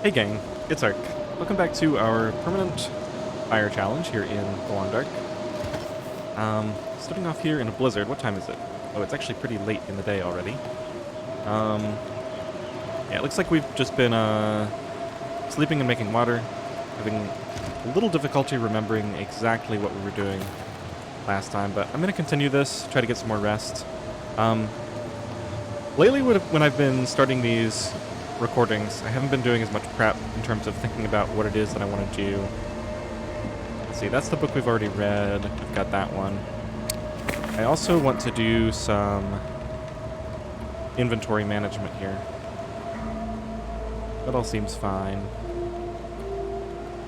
Hey gang, it's Ark. Welcome back to our permanent fire challenge here in the Long Dark. Starting off here in a blizzard. What time is it? Oh, it's actually pretty late in the day already. Yeah, it looks like we've just been sleeping and making water, having a little difficulty remembering exactly what we were doing last time, but I'm going to continue this, try to get some more rest. Lately when I've been starting these recordings, I haven't been doing as much prep in terms of thinking about what it is that I want to do. Let's see, that's the book we've already read. I've got that one. I also want to do some inventory management here. That all seems fine.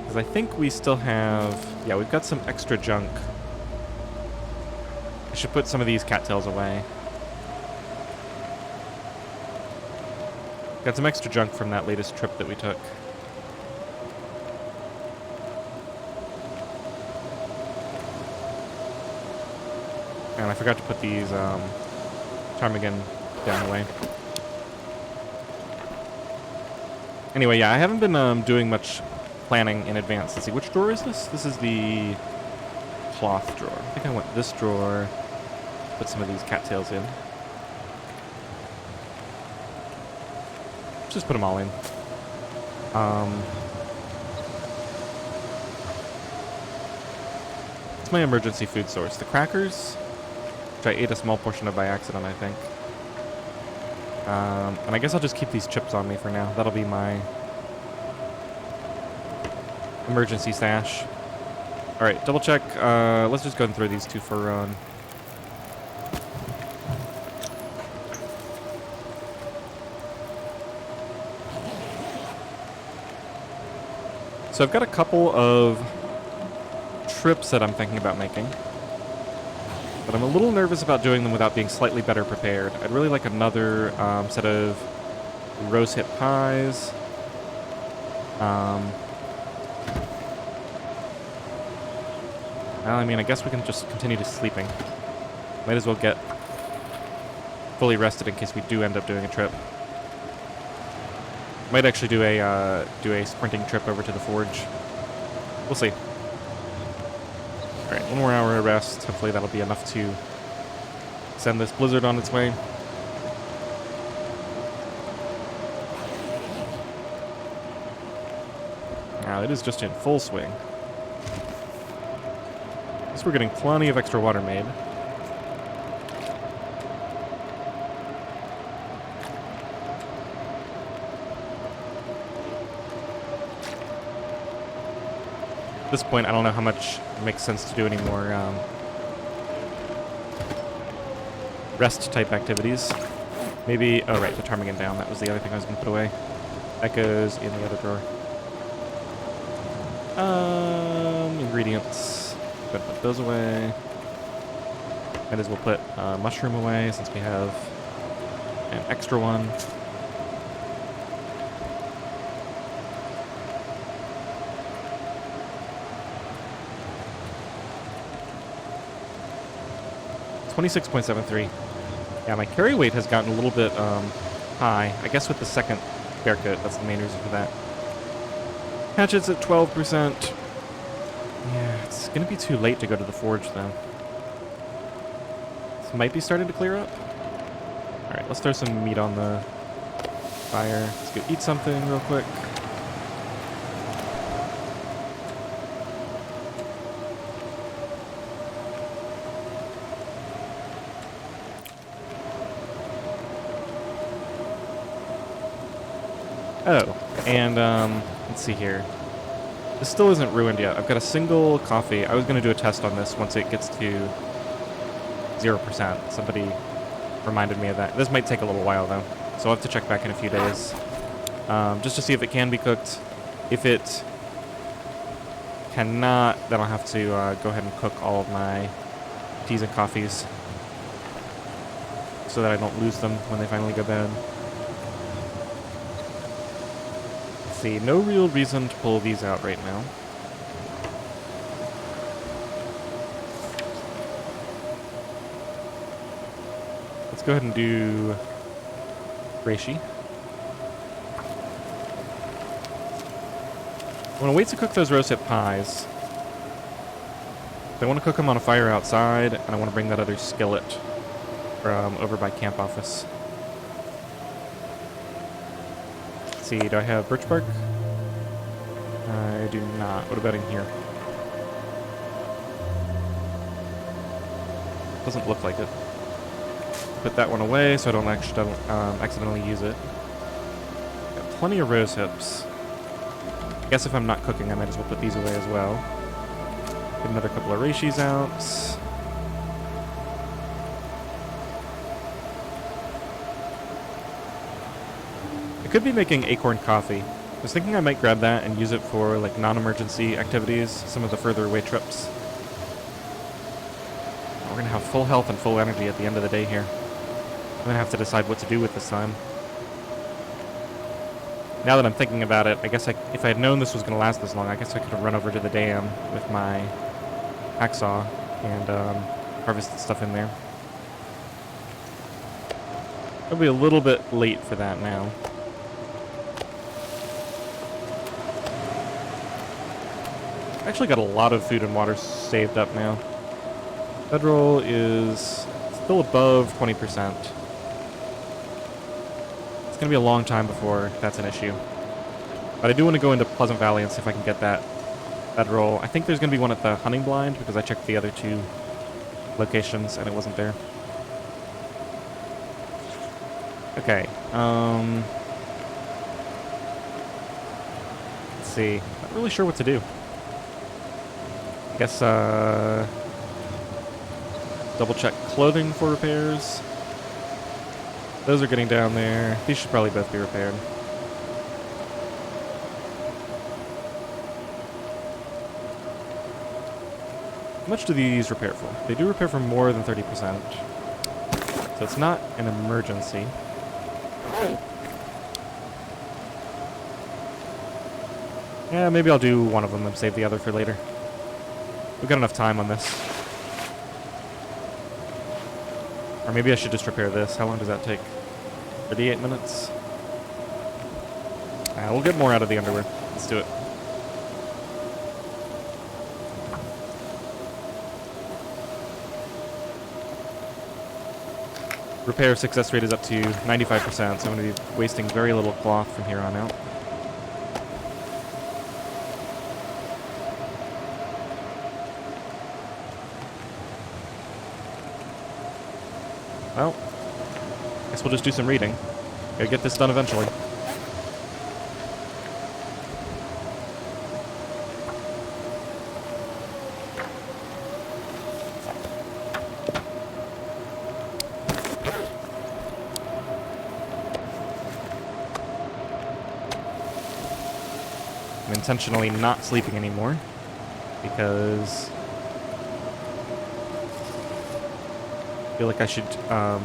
Because I think we still have... Yeah, we've got some extra junk. I should put some of these cattails away. Got some extra junk from that latest trip that we took. And I forgot to put these ptarmigan down the way. Anyway, yeah, I haven't been doing much planning in advance. Let's see, which drawer is this? This is the cloth drawer. I think I want this drawer. Put some of these cattails in. Just put them all in. It's my emergency food source. The crackers, which I ate a small portion of by accident, I think. And I guess I'll just keep these chips on me for now. That'll be my emergency stash. Alright, double check. Let's just go ahead and throw these two for a run. So I've got a couple of trips that I'm thinking about making, but I'm a little nervous about doing them without being slightly better prepared. I'd really like another set of rose hip pies. Well, I mean, I guess we can just continue to sleeping. Might as well get fully rested in case we do end up doing a trip. Might actually do a sprinting trip over to the forge. We'll see. Alright, one more hour of rest. Hopefully that'll be enough to send this blizzard on its way. Now, it is just in full swing. At least we're getting plenty of extra water made. At this point, I don't know how much it makes sense to do any more rest-type activities. Maybe... Oh, right, the ptarmigan down. That was the other thing I was going to put away. That goes in the other drawer. Ingredients. Gotta put those away. Might as well put mushroom away since we have an extra one. .73. Yeah, my carry weight has gotten a little bit high. I guess with the second bear coat, that's the main reason for that. Hatchet's at 12%. Yeah, it's gonna be too late to go to the forge though. This might be starting to clear up. Alright, let's throw some meat on the fire. Let's go eat something real quick. Oh, and let's see here. This still isn't ruined yet. I've got a single coffee. I was going to do a test on this once it gets to 0%. Somebody reminded me of that. This might take a little while, though, so I'll have to check back in a few days. Just to see if it can be cooked. If it cannot, then I'll have to go ahead and cook all of my teas and coffees so that I don't lose them when they finally go bad. See, no real reason to pull these out right now. Let's go ahead and do reishi. I'm gonna wait to cook those rosehip pies. I want to cook them on a fire outside, and I want to bring that other skillet from over by camp office. Let's see, do I have birch bark? I do not. What about in here? Doesn't look like it. Put that one away so I don't accidentally use it. Got plenty of rose hips. I guess if I'm not cooking, I might as well put these away as well. Get another couple of reishis out. I could be making acorn coffee. I was thinking I might grab that and use it for like non-emergency activities, some of the further away trips. We're gonna have full health and full energy at the end of the day here. I'm gonna have to decide what to do with this time. Now that I'm thinking about it, I guess if I had known this was gonna last this long, I guess I could have run over to the dam with my hacksaw and harvested stuff in there. I'll be a little bit late for that now. Actually got a lot of food and water saved up now. Bedroll is still above 20%. It's going to be a long time before that's an issue. But I do want to go into Pleasant Valley and see if I can get that bedroll. I think there's going to be one at the hunting blind because I checked the other two locations and it wasn't there. Okay. Let's see. Not really sure what to do. I guess, double check clothing for repairs. Those are getting down there. These should probably both be repaired. How much do these repair for? They do repair for more than 30%. So it's not an emergency. Yeah, maybe I'll do one of them and save the other for later. We've got enough time on this. Or maybe I should just repair this. How long does that take? 38 minutes? We'll get more out of the underwear. Let's do it. Repair success rate is up to 95%, so I'm going to be wasting very little cloth from here on out. Well, guess we'll just do some reading. Gotta get this done eventually. I'm intentionally not sleeping anymore because I feel like I should, yeah,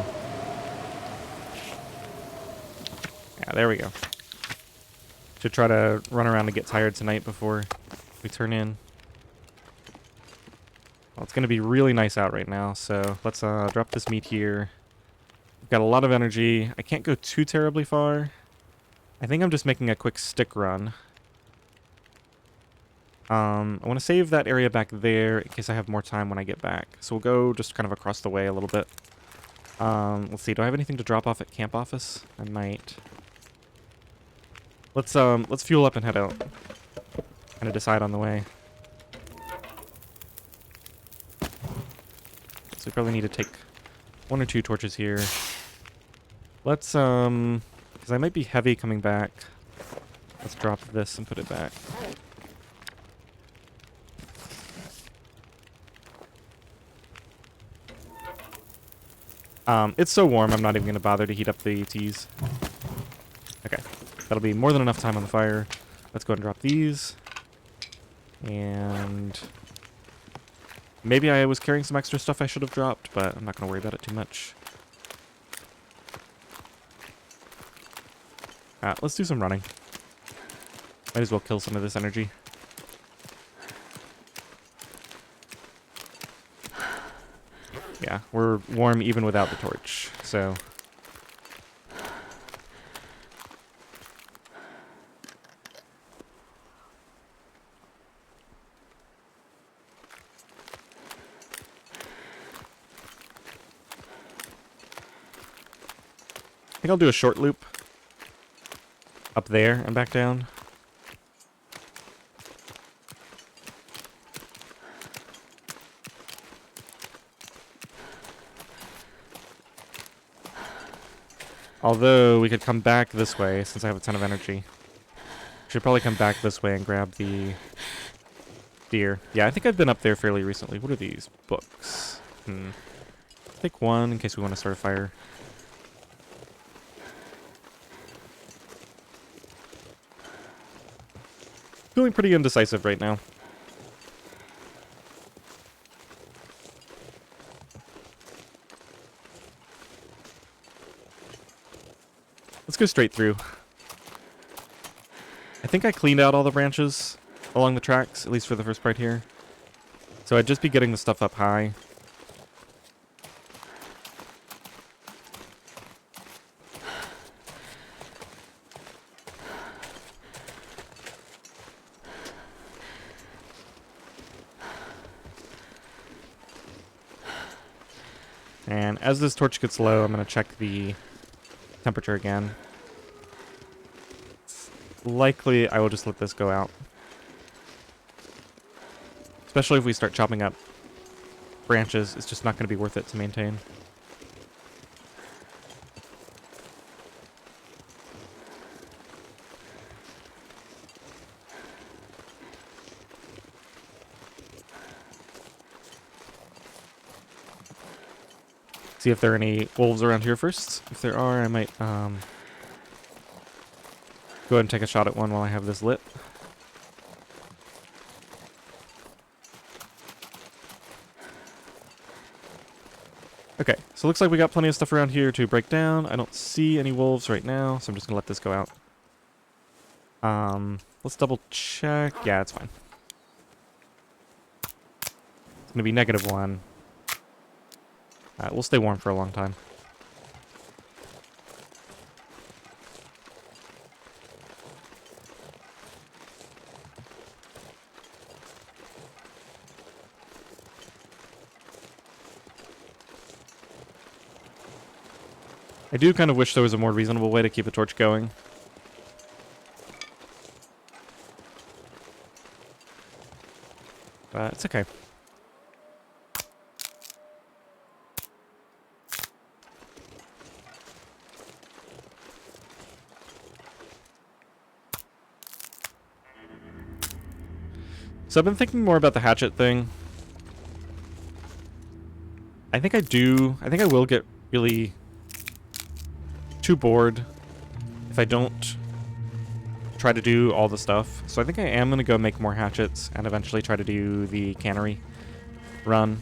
there we go. Should try to run around and get tired tonight before we turn in. Well, it's going to be really nice out right now, so let's drop this meat here. We've got a lot of energy. I can't go too terribly far. I think I'm just making a quick stick run. I want to save that area back there in case I have more time when I get back. So we'll go just kind of across the way a little bit. Let's see, do I have anything to drop off at camp office? I might. Let's fuel up and head out. Kind of decide on the way. So we probably need to take 1 or 2 torches here. Let's, because I might be heavy coming back. Let's drop this and put it back. It's so warm, I'm not even going to bother to heat up the teas. Okay, that'll be more than enough time on the fire. Let's go ahead and drop these. And maybe I was carrying some extra stuff I should have dropped, but I'm not going to worry about it too much. Let's do some running. Might as well kill some of this energy. Yeah, we're warm even without the torch, so... think I'll do a short loop up there and back down. Although we could come back this way since I have a ton of energy. Should probably come back this way and grab the deer. Yeah, I think I've been up there fairly recently. What are these? Books. Take one in case we want to start a fire. Feeling pretty indecisive right now. Let's go straight through. I think I cleaned out all the branches along the tracks, at least for the first part here. So I'd just be getting the stuff up high. And as this torch gets low, I'm going to check the temperature again. Likely I will just let this go out. Especially if we start chopping up branches, it's just not going to be worth it to maintain. See if there are any wolves around here first. If there are, I might go ahead and take a shot at one while I have this lit. Okay, so it looks like we got plenty of stuff around here to break down. I don't see any wolves right now, so I'm just gonna let this go out. Let's double check. Yeah, it's fine. It's gonna be -1. We'll stay warm for a long time. I do kind of wish there was a more reasonable way to keep a torch going. But it's okay. So I've been thinking more about the hatchet thing. I think I will get really too bored if I don't try to do all the stuff. So I think I am going to go make more hatchets and eventually try to do the cannery run.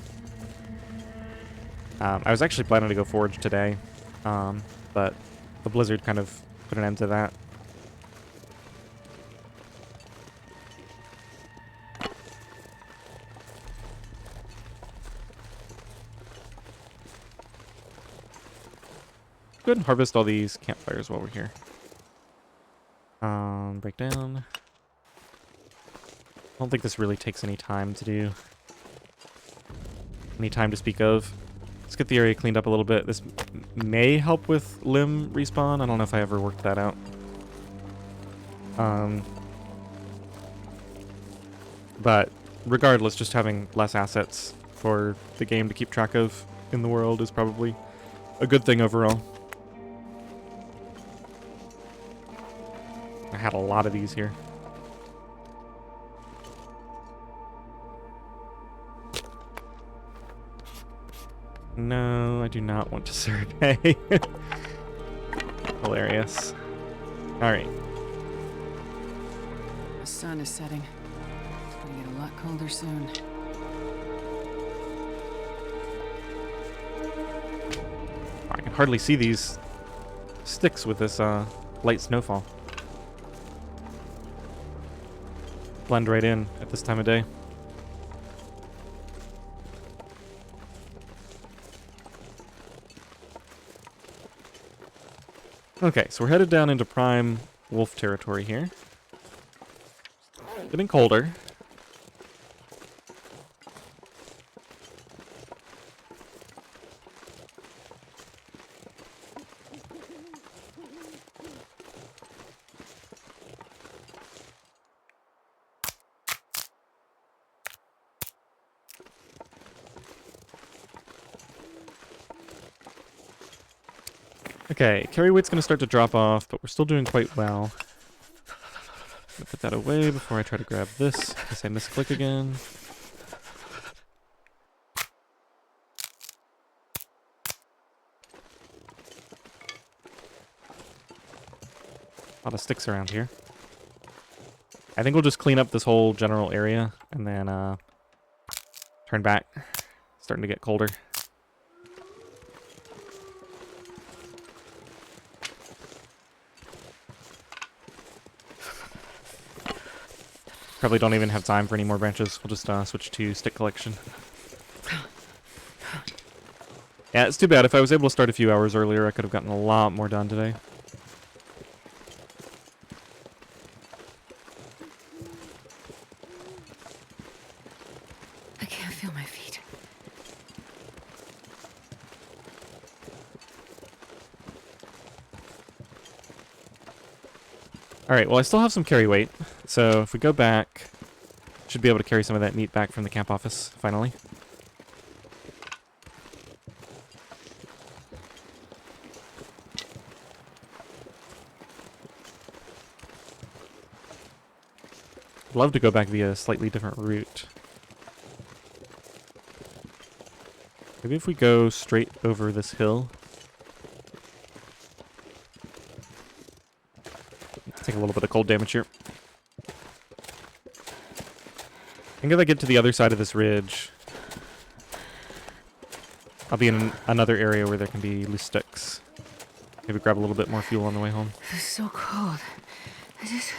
I was actually planning to go forage today, but the blizzard kind of put an end to that. Go ahead and harvest all these campfires while we're here. Break down. I don't think this really takes any time to do. Any time to speak of. Let's get the area cleaned up a little bit. This may help with limb respawn. I don't know if I ever worked that out. But regardless, just having less assets for the game to keep track of in the world is probably a good thing overall. I had a lot of these here. No, I do not want to survey. Hilarious. Alright. The sun is setting. It's gonna get a lot colder soon. I can hardly see these sticks with this light snowfall. Blend right in at this time of day. Okay, so we're headed down into prime wolf territory here. Getting colder. Okay, carry weight's gonna start to drop off, but we're still doing quite well. I'm gonna put that away before I try to grab this, in case I misclick again. A lot of sticks around here. I think we'll just clean up this whole general area and then turn back. It's starting to get colder. Probably don't even have time for any more branches. We'll just switch to stick collection. Yeah, it's too bad. If I was able to start a few hours earlier, I could have gotten a lot more done today. I can't feel my feet. Alright, well I still have some carry weight. So if we go back, should be able to carry some of that meat back from the camp office, finally. I'd love to go back via a slightly different route. Maybe if we go straight over this hill. Take a little bit of cold damage here. I think if I get to the other side of this ridge, I'll be in another area where there can be loose sticks. Maybe grab a little bit more fuel on the way home. It's so cold. I just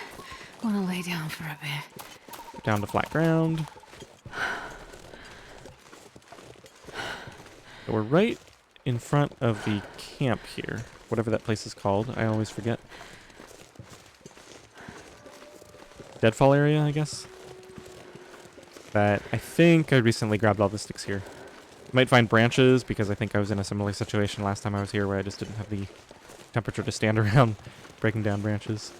want to lay down for a bit. Down to flat ground. So we're right in front of the camp here. Whatever that place is called. I always forget. Deadfall area, I guess. But I think I recently grabbed all the sticks here. Might find branches because I think I was in a similar situation last time I was here where I just didn't have the temperature to stand around breaking down branches.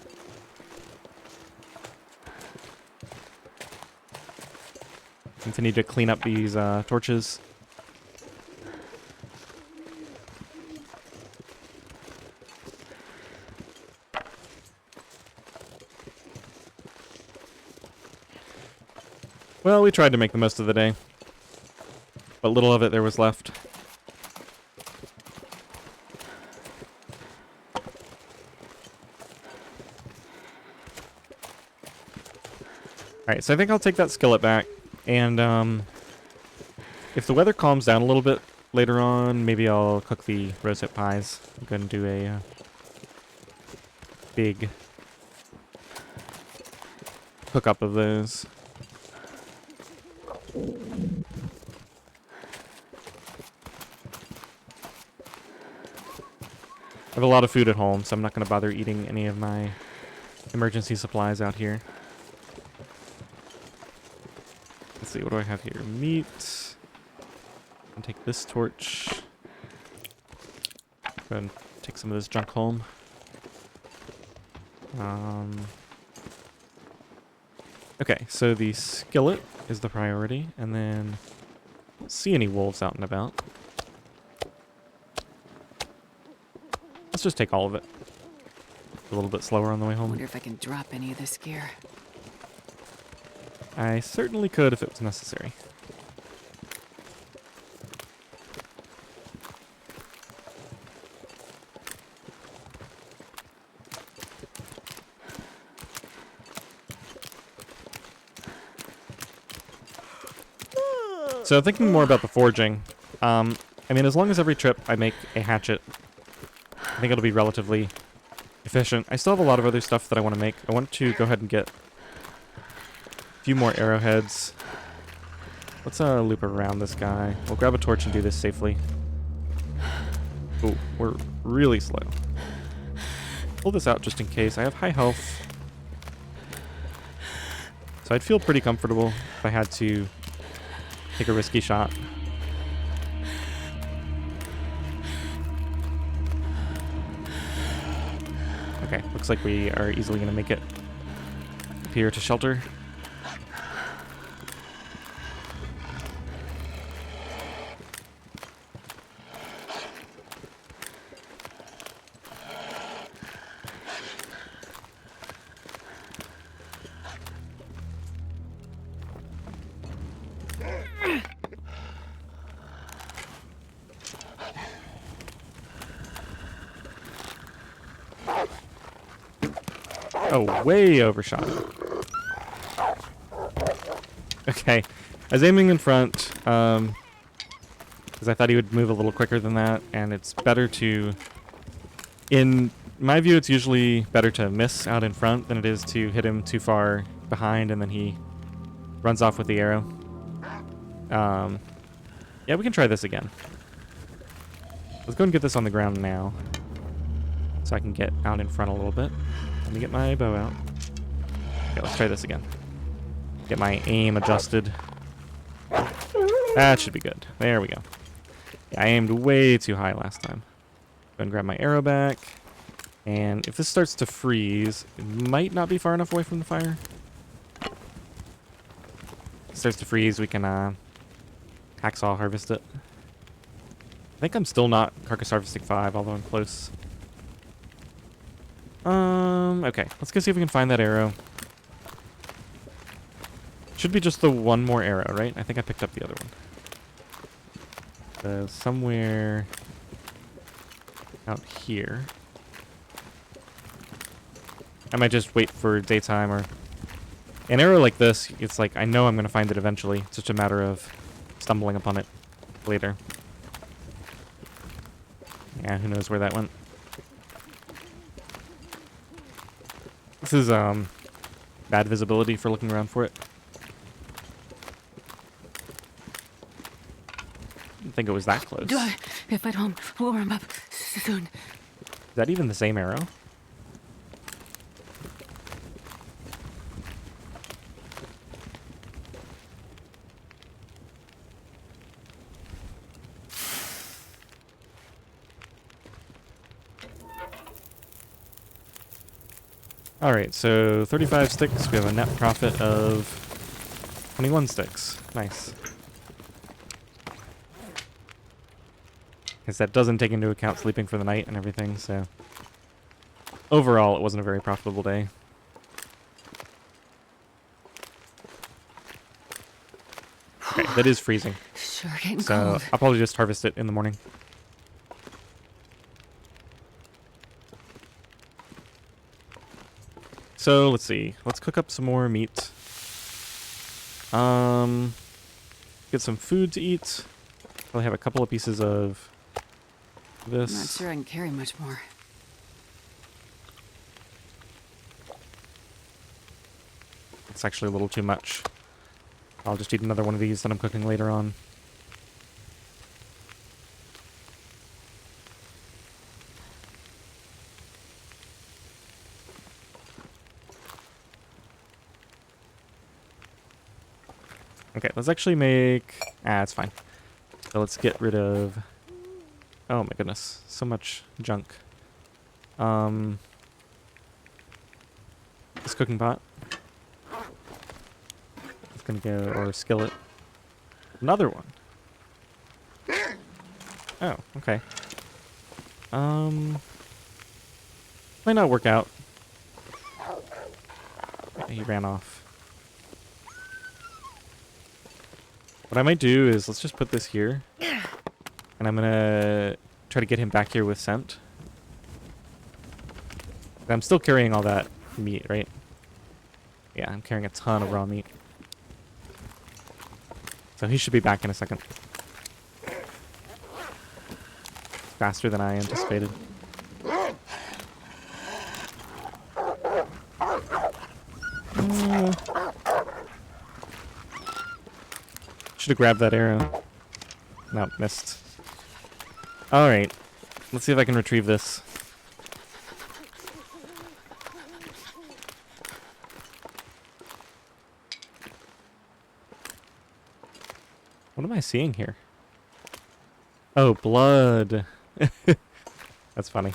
Continue to clean up these torches. Well, we tried to make the most of the day. But little of it there was left. Alright, so I think I'll take that skillet back. And if the weather calms down a little bit later on, maybe I'll cook the rosehip pies. I'm going to do a big hookup of those. I have a lot of food at home, so I'm not going to bother eating any of my emergency supplies out here. Let's see, what do I have here? Meat. I'll take this torch. Go ahead and take some of this junk home. Okay, so the skillet is the priority, and then I don't see any wolves out and about. Let's just take all of it. A little bit slower on the way I home. wonder if I can drop any of this gear. I certainly could if it was necessary. So thinking more about the foraging, I mean, as long as every trip I make a hatchet, I think it'll be relatively efficient. I still have a lot of other stuff that I want to make. I want to go ahead and get a few more arrowheads. Let's loop around this guy. We'll grab a torch and do this safely. Ooh, we're really slow. Pull this out just in case. I have high health. So I'd feel pretty comfortable if I had to take a risky shot. Okay, looks like we are easily going to make it up here to shelter. Oh, way overshot. Okay. I was aiming in front, because I thought he would move a little quicker than that, and it's better to... In my view, it's usually better to miss out in front than it is to hit him too far behind, and then he runs off with the arrow. Yeah, we can try this again. Let's go and get this on the ground now, so I can get out in front a little bit. Let me get my bow out. Okay, let's try this again. Get my aim adjusted. That should be good. There we go. Yeah, I aimed way too high last time. Go and grab my arrow back. And if this starts to freeze, it might not be far enough away from the fire. If it starts to freeze, we can hacksaw harvest it. I think I'm still not carcass harvesting 5, although I'm close. Okay, let's go see if we can find that arrow. Should be just the one more arrow, right? I think I picked up the other one. So somewhere out here. I might just wait for daytime, or an arrow like this, it's like I know I'm going to find it eventually. It's just a matter of stumbling upon it later. Yeah, who knows where that went. This is bad visibility for looking around for it. Didn't think it was that close. If I don't warm up soon. Is that even the same arrow? Alright, so 35 sticks. We have a net profit of 21 sticks. Nice. Because that doesn't take into account sleeping for the night and everything, so... Overall, it wasn't a very profitable day. Okay, that is freezing. Sure getting So cold. I'll probably just harvest it in the morning. So let's see. Let's cook up some more meat. Get some food to eat. Probably have a couple of pieces of this. I'm not sure I can carry much more. It's actually a little too much. I'll just eat another one of these that I'm cooking later on. Okay, let's actually make... it's fine. So let's get rid of... Oh my goodness, so much junk. This cooking pot. It's gonna go... or skillet. Another one. Oh, okay. Might not work out. Yeah, he ran off. What I might do is, let's just put this here. And I'm gonna try to get him back here with scent. I'm still carrying all that meat, right? Yeah, I'm carrying a ton of raw meat. So he should be back in a second. Faster than I anticipated. Should have grabbed that arrow. No, missed. Alright. Let's see if I can retrieve this. What am I seeing here? Oh, blood. That's funny.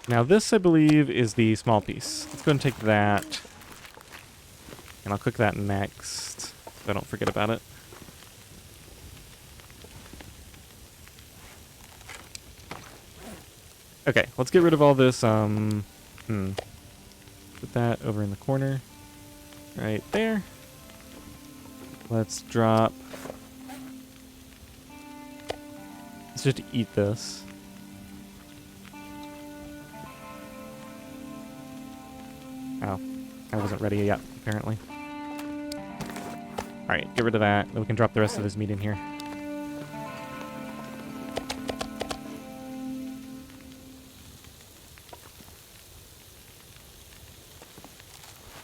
Now this, I believe, is the small piece. Let's go and take that. And I'll cook that next, so I don't forget about it. Okay, let's get rid of all this, Put that over in the corner. right there. Let's drop... Let's just eat this. Oh, I wasn't ready yet, apparently. Alright, get rid of that. Then we can drop the rest of this meat in here.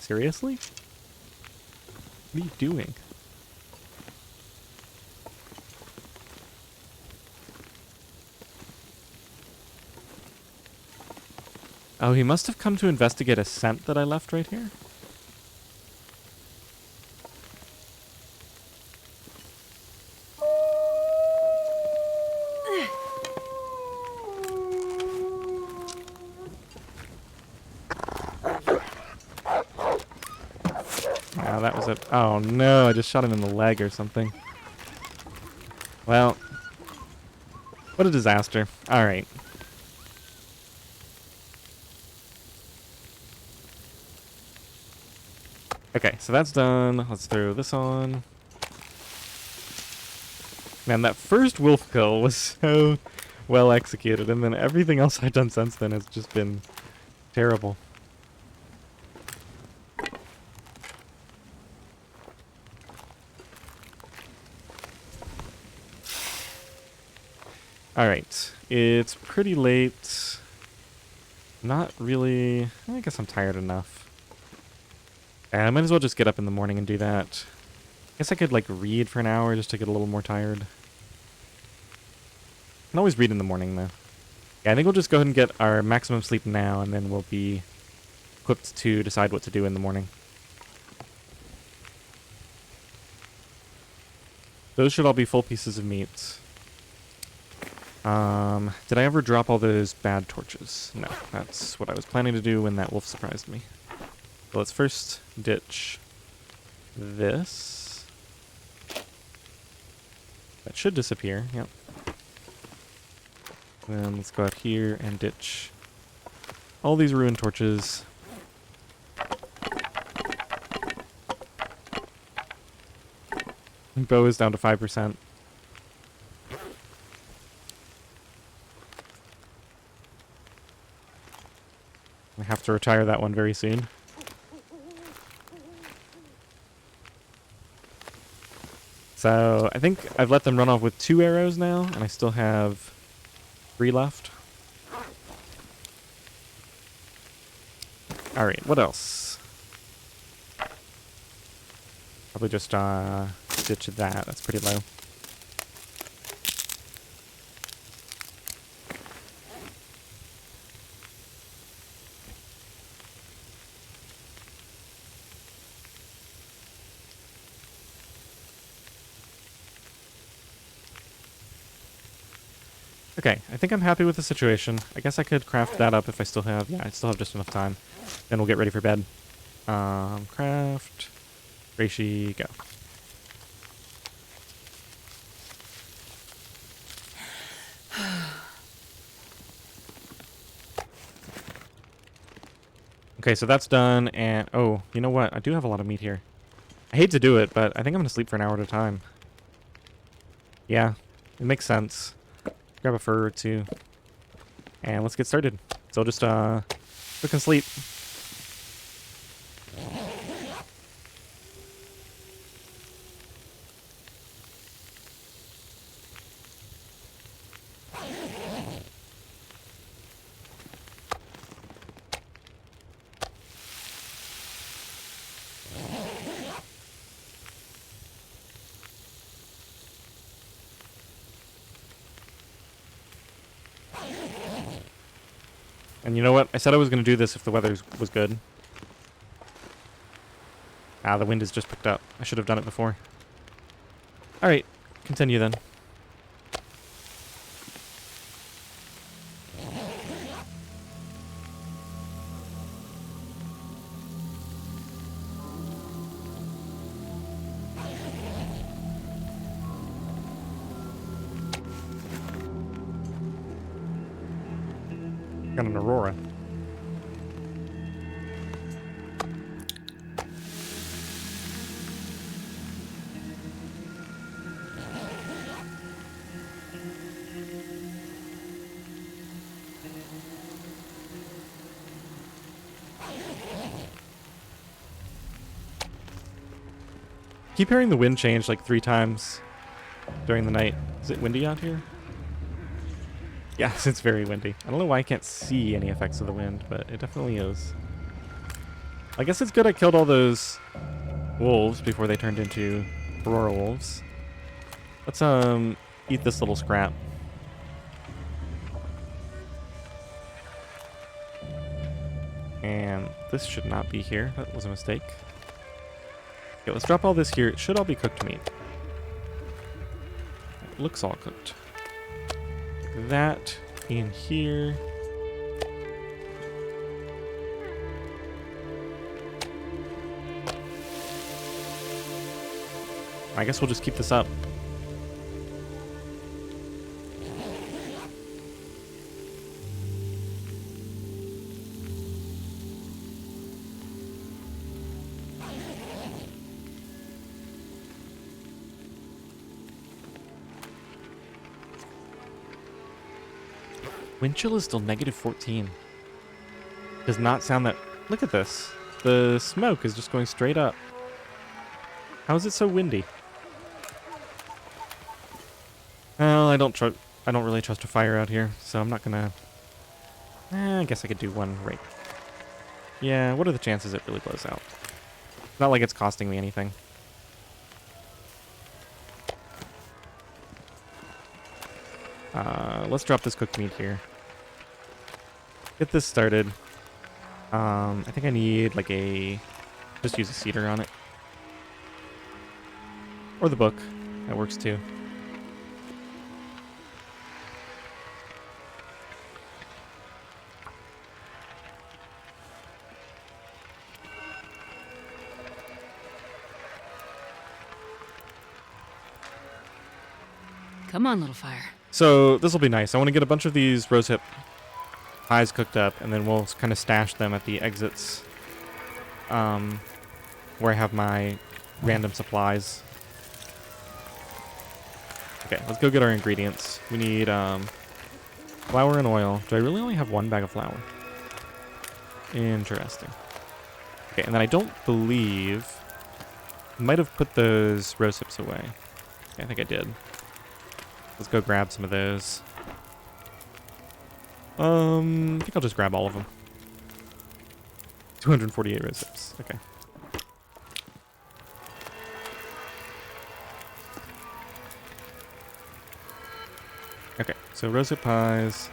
Seriously? What are you doing? Oh, he must have come to investigate a scent that I left right here. Oh, that was it. Oh no, I just shot him in the leg or something. Well, what a disaster. Alright. Okay, so that's done. Let's throw this on. Man, that first wolf kill was so well executed, and then everything else I've done since then has just been terrible. Alright, it's pretty late. Not really... I guess I'm tired enough. I might as well just get up in the morning and do that. I guess I could, like, read for an hour just to get a little more tired. I can always read in the morning, though. Yeah, I think we'll just go ahead and get our maximum sleep now, and then we'll be equipped to decide what to do in the morning. Those should all be full pieces of meat. Did I ever drop all those bad torches? No, that's what I was planning to do when that wolf surprised me. So let's first ditch this. That should disappear, yep. Then let's go out here and ditch all these ruined torches. Bow is down to 5%. I have to retire that one very soon. So I think I've let them run off with 2 arrows now, and I still have 3 left. Alright, what else? Probably just ditch that. That's pretty low. Okay, I think I'm happy with the situation. I guess I could craft that up if I still have... Yeah, I still have just enough time. Then we'll get ready for bed. Craft. Reishi, go. Okay, so that's done, and... Oh, you know what? I do have a lot of meat here. I hate to do it, but I think I'm going to sleep for an hour at a time. Yeah, it makes sense. Grab a fur or 2. And let's get started. So I'll just, cook and sleep. And you know what? I said I was going to do this if the weather was good. Ah, the wind has just picked up. I should have done it before. Alright, continue then. Got an Aurora. Keep hearing the wind change like 3 times during the night. Is it windy out here? Yes, it's very windy. I don't know why I can't see any effects of the wind, but it definitely is. I guess it's good I killed all those wolves before they turned into Aurora wolves. Let's eat this little scrap. And this should not be here. That was a mistake. Okay, let's drop all this here. It should all be cooked meat. It looks all cooked. That in here. I guess we'll just keep this up. Wind chill is still -14. Does not sound that... Look at this. The smoke is just going straight up. How is it so windy? Well, I don't really trust a fire out here, so I'm not gonna... I guess I could do one right. Yeah, what are the chances it really blows out? Not like it's costing me anything. Let's drop this cooked meat here. Get this started. I think I need like a... Just use a cedar on it. Or the book. That works too. Come on, little fire. So this will be nice. I want to get a bunch of these rosehip pies cooked up, and then we'll kind of stash them at the exits, where I have my random supplies. Okay, let's go get our ingredients. We need flour and oil. Do I really only have 1 bag of flour? Interesting. Okay, and then I don't believe... I might have put those rosehips away. Okay, I think I did. Let's go grab some of those. I think I'll just grab all of them. 248 rosehips. Okay. Okay, so rosehip pies.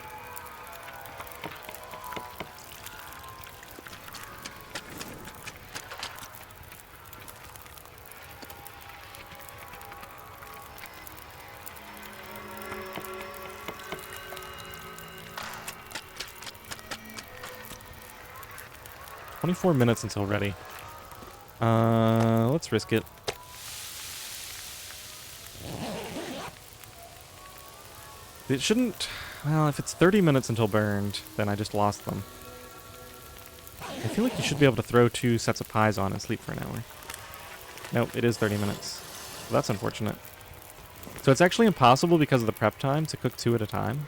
"24 minutes until ready." Let's risk it. It shouldn't... Well, if it's 30 minutes until burned, then I just lost them. I feel like you should be able to throw 2 sets of pies on and sleep for an hour. Nope, it is 30 minutes. Well, that's unfortunate. So it's actually impossible because of the prep time to cook 2 at a time.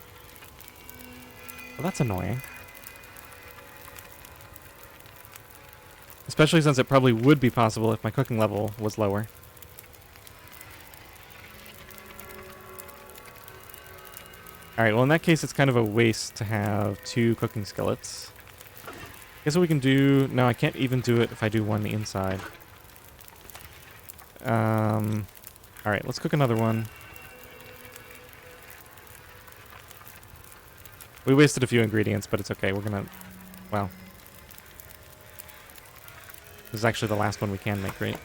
Well, that's annoying. Especially since it probably would be possible if my cooking level was lower. Alright, well in that case it's kind of a waste to have 2 cooking skillets. Guess what we can do... No, I can't even do it if I do one inside. Alright, let's cook another one. We wasted a few ingredients, but it's okay. We're gonna... Well... This is actually the last one we can make, right?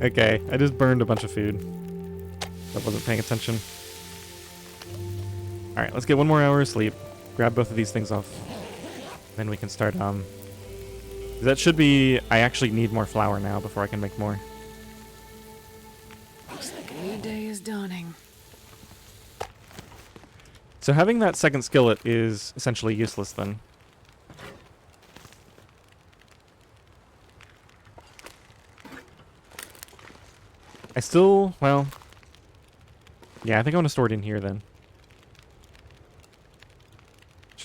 Okay, I just burned a bunch of food. I wasn't paying attention. Alright, let's get 1 more hour of sleep. Grab both of these things off. Then we can start, That should be... I actually need more flour now before I can make more. Looks like a new day is dawning. So having that second skillet is essentially useless then. I still, well... Yeah, I think I want to store it in here then.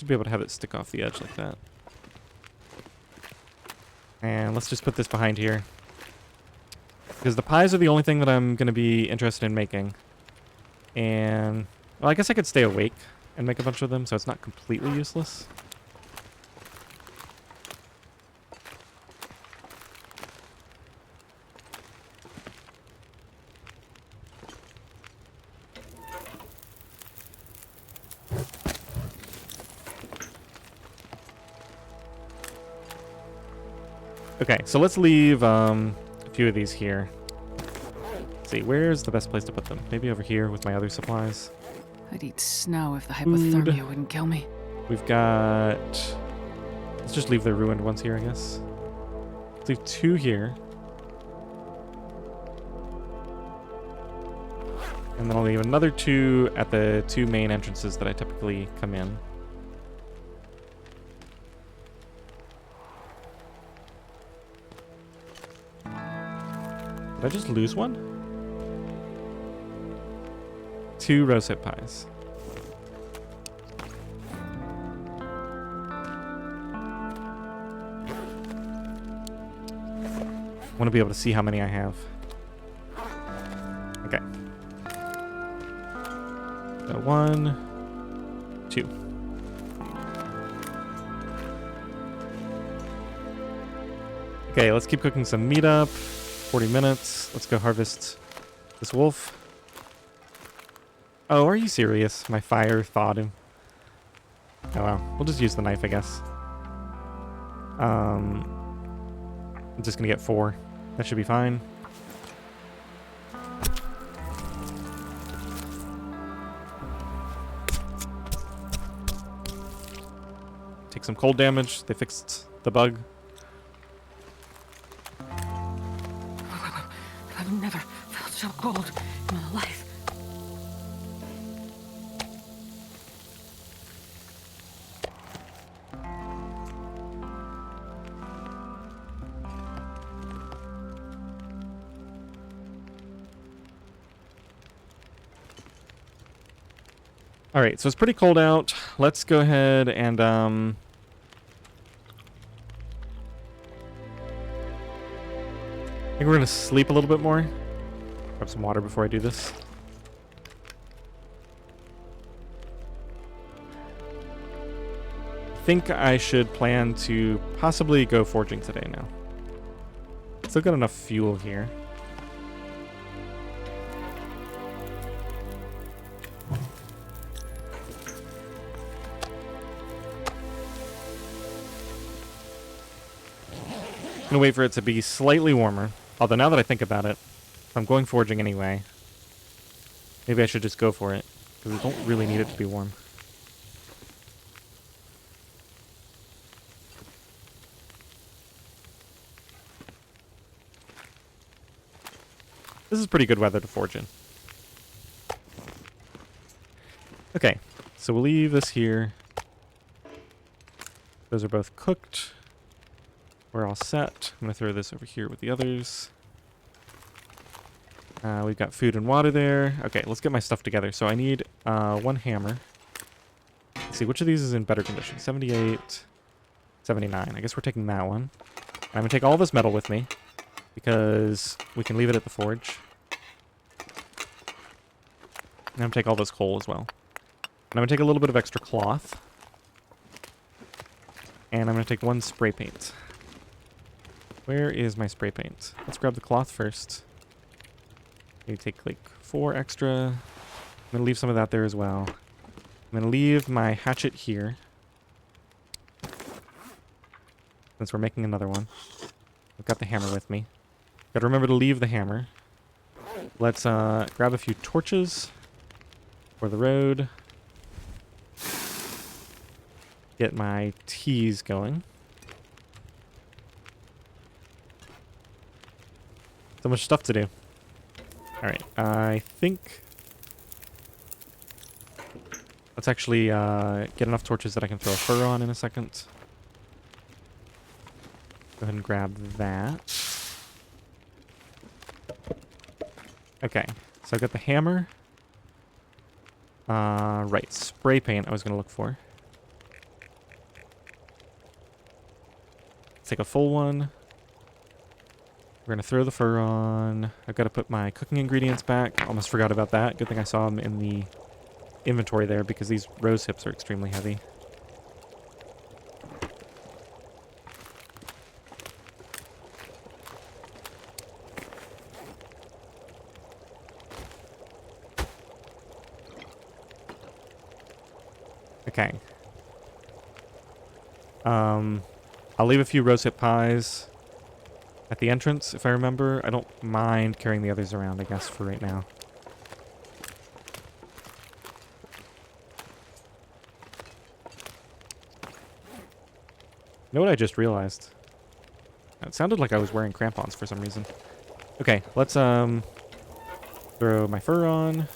Should be able to have it stick off the edge like that. And let's just put this behind here. Because the pies are the only thing that I'm going to be interested in making. And, well, I guess I could stay awake and make a bunch of them, so it's not completely useless. Okay, so let's leave a few of these here. Let's see, where's the best place to put them? Maybe over here with my other supplies. I'd eat snow if the hypothermia wouldn't kill me. We've got... Let's just leave the ruined ones here, I guess. Let's leave 2 here. And then I'll leave another 2 at the 2 main entrances that I typically come in. Did I just lose one? 2 rosehip pies. I want to be able to see how many I have. Okay. So 1, 2. Okay, let's keep cooking some meat up. 40 minutes. Let's go harvest this wolf. Oh, are you serious? My fire thawed him. Oh well. We'll just use the knife, I guess. I'm just gonna get 4. That should be fine. Take some cold damage. They fixed the bug. I've never felt so cold in my life. All right, so it's pretty cold out. Let's go ahead and I think we're gonna sleep a little bit more. Grab some water before I do this. I think I should plan to possibly go foraging today now. Still got enough fuel here. Gonna wait for it to be slightly warmer. Although now that I think about it, if I'm going foraging anyway, maybe I should just go for it, because I don't really need it to be warm. This is pretty good weather to forage in. Okay, so we'll leave this here. Those are both cooked. We're all set. I'm going to throw this over here with the others. We've got food and water there. Okay, let's get my stuff together. So I need 1 hammer. Let's see, which of these is in better condition? 78, 79. I guess we're taking that one. I'm going to take all this metal with me, because we can leave it at the forge. And I'm going to take all this coal as well. And I'm going to take a little bit of extra cloth. And I'm going to take 1 spray paint. Where is my spray paint? Let's grab the cloth first. Maybe take like 4 extra. I'm going to leave some of that there as well. I'm going to leave my hatchet here, since we're making another one. I've got the hammer with me. Got to remember to leave the hammer. Let's grab a few torches for the road. Get my teas going. So much stuff to do. Alright, I think... Let's actually get enough torches that I can throw a fur on in a second. Go ahead and grab that. Okay, so I've got the hammer. Right, spray paint I was going to look for. Let's take a full one. We're going to throw the fur on. I've got to put my cooking ingredients back. Almost forgot about that. Good thing I saw them in the inventory there because these rose hips are extremely heavy. Okay. I'll leave a few rosehip pies at the entrance, if I remember. I don't mind carrying the others around, I guess, for right now. You know what I just realized? It sounded like I was wearing crampons for some reason. Okay, let's, throw my fur on.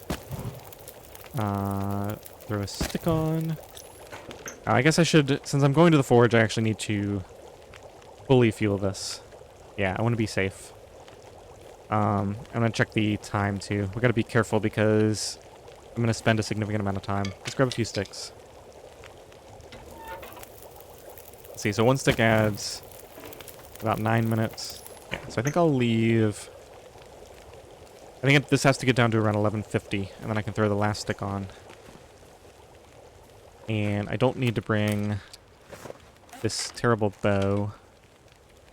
Throw a stick on. I guess I should, since I'm going to the forge, I actually need to fully fuel this. Yeah, I want to be safe. I'm going to check the time, too. We got to be careful because I'm going to spend a significant amount of time. Let's grab a few sticks. Let's see, so one stick adds about 9 minutes. Yeah, so I think I'll leave... I think this has to get down to around 11:50, and then I can throw the last stick on. And I don't need to bring this terrible bow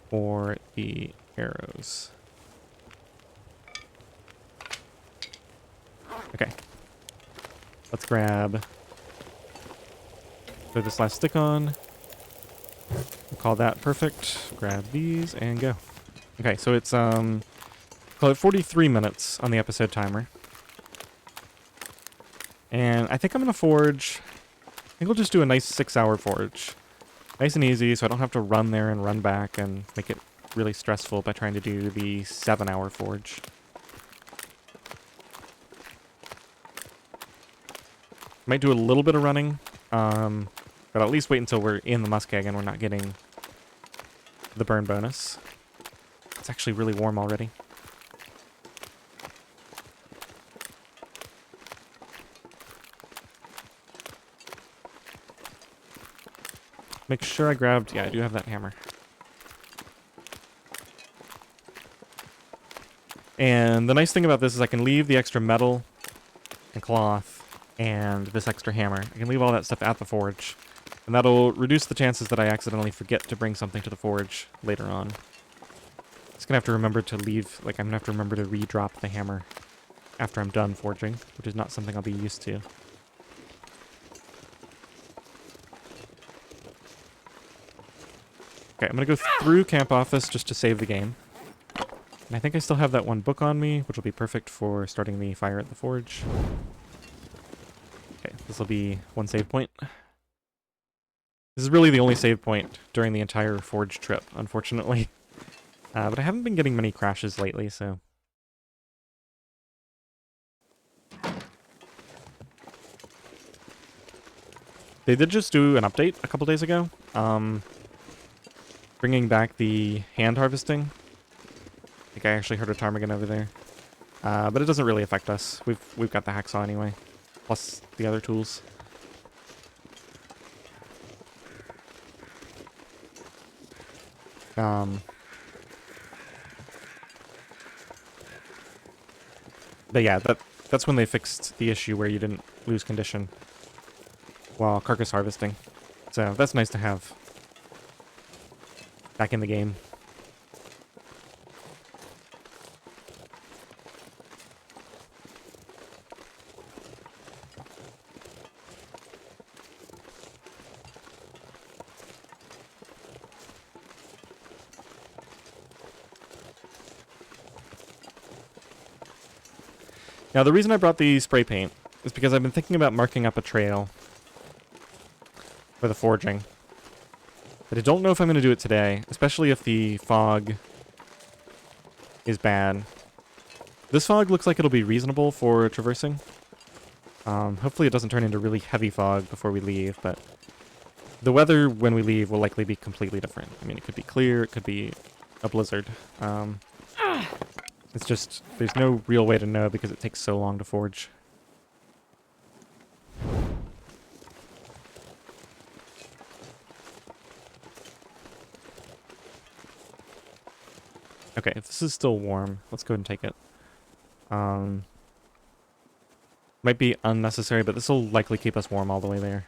or the arrows. Okay. Let's grab... Throw this last stick on. We'll call that perfect. Grab these and go. Okay, so it's, call it 43 minutes on the episode timer. And I think I'm going to forge... I think we'll just do a nice 6-hour forge. Nice and easy, so I don't have to run there and run back and make it really stressful by trying to do the 7-hour forge. Might do a little bit of running, but at least wait until we're in the muskeg and we're not getting the burn bonus. It's actually really warm already. Make sure I grabbed... Yeah, I do have that hammer. And the nice thing about this is I can leave the extra metal and cloth and this extra hammer. I can leave all that stuff at the forge. And that'll reduce the chances that I accidentally forget to bring something to the forge later on. Just gonna have to remember to leave... Like, I'm gonna have to remember to re-drop the hammer after I'm done forging, which is not something I'll be used to. Okay, I'm going to go through camp office just to save the game. And I think I still have that one book on me, which will be perfect for starting the fire at the forge. Okay, this will be one save point. This is really the only save point during the entire forge trip, unfortunately. But I haven't been getting many crashes lately, so... They did just do an update a couple days ago. Bringing back the hand harvesting. I think I actually heard a ptarmigan over there. But it doesn't really affect us. We've got the hacksaw anyway. Plus the other tools. But yeah, that's when they fixed the issue where you didn't lose condition while carcass harvesting. So that's nice to have back in the game. Now, the reason I brought the spray paint is because I've been thinking about marking up a trail for the forging. But I don't know if I'm going to do it today, especially if the fog is bad. This fog looks like it'll be reasonable for traversing. Hopefully it doesn't turn into really heavy fog before we leave, but the weather when we leave will likely be completely different. I mean, it could be clear, it could be a blizzard. It's just, there's no real way to know because it takes so long to forge. Okay, if this is still warm, let's go ahead and take it. Might be unnecessary, but this will likely keep us warm all the way there.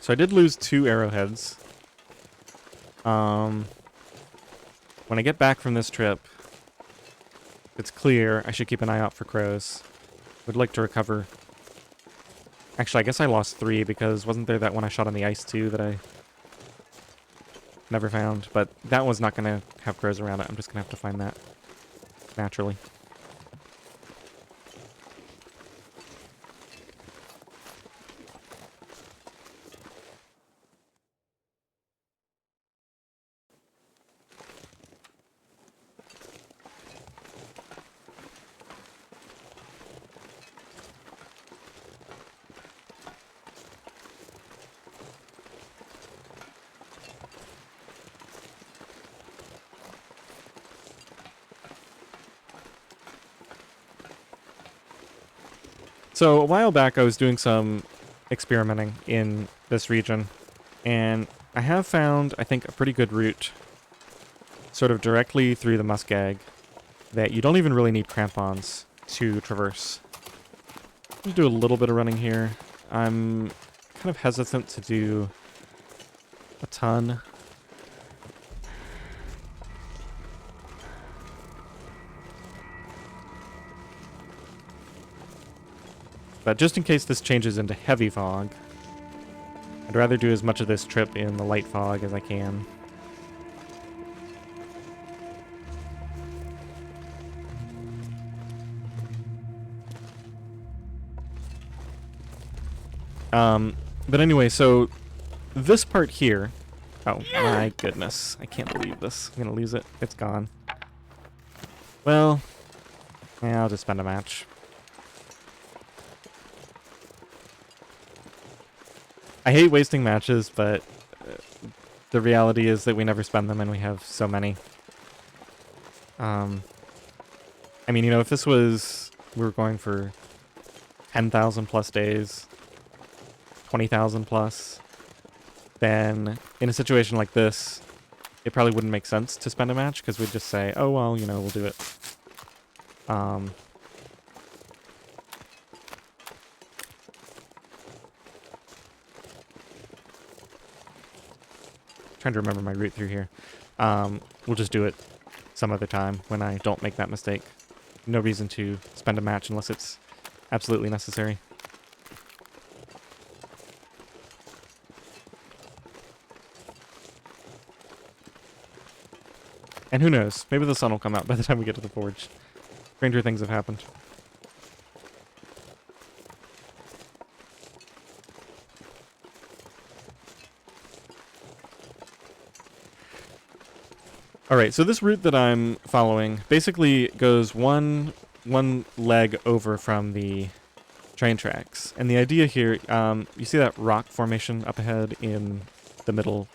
So I did lose 2 arrowheads. When I get back from this trip, if it's clear, I should keep an eye out for crows. Would like to recover. Actually, I guess I lost 3 because wasn't there that one I shot on the ice too that I never found? But that one's not going to have crows around it. I'm just going to have to find that naturally. So a while back I was doing some experimenting in this region, and I have found, I think, a pretty good route sort of directly through the muskeg that you don't even really need crampons to traverse. I'm gonna do a little bit of running here. I'm kind of hesitant to do a ton. But just in case this changes into heavy fog, I'd rather do as much of this trip in the light fog as I can. But anyway, so this part here... Oh, my goodness. I can't believe this. I'm gonna lose it. It's gone. Well, yeah, I'll just spend a match. I hate wasting matches, but the reality is that we never spend them and we have so many. I mean, you know, if this was... We were going for 10,000 plus days, 20,000 plus, then in a situation like this, it probably wouldn't make sense to spend a match, because we'd just say, oh, well, you know, we'll do it. Trying to remember my route through here. We'll just do it some other time when I don't make that mistake. No reason to spend a match unless it's absolutely necessary. And who knows, maybe the sun will come out by the time we get to the forge. Stranger things have happened. Alright, so this route that I'm following basically goes one leg over from the train tracks. And the idea here, you see that rock formation up ahead in the middle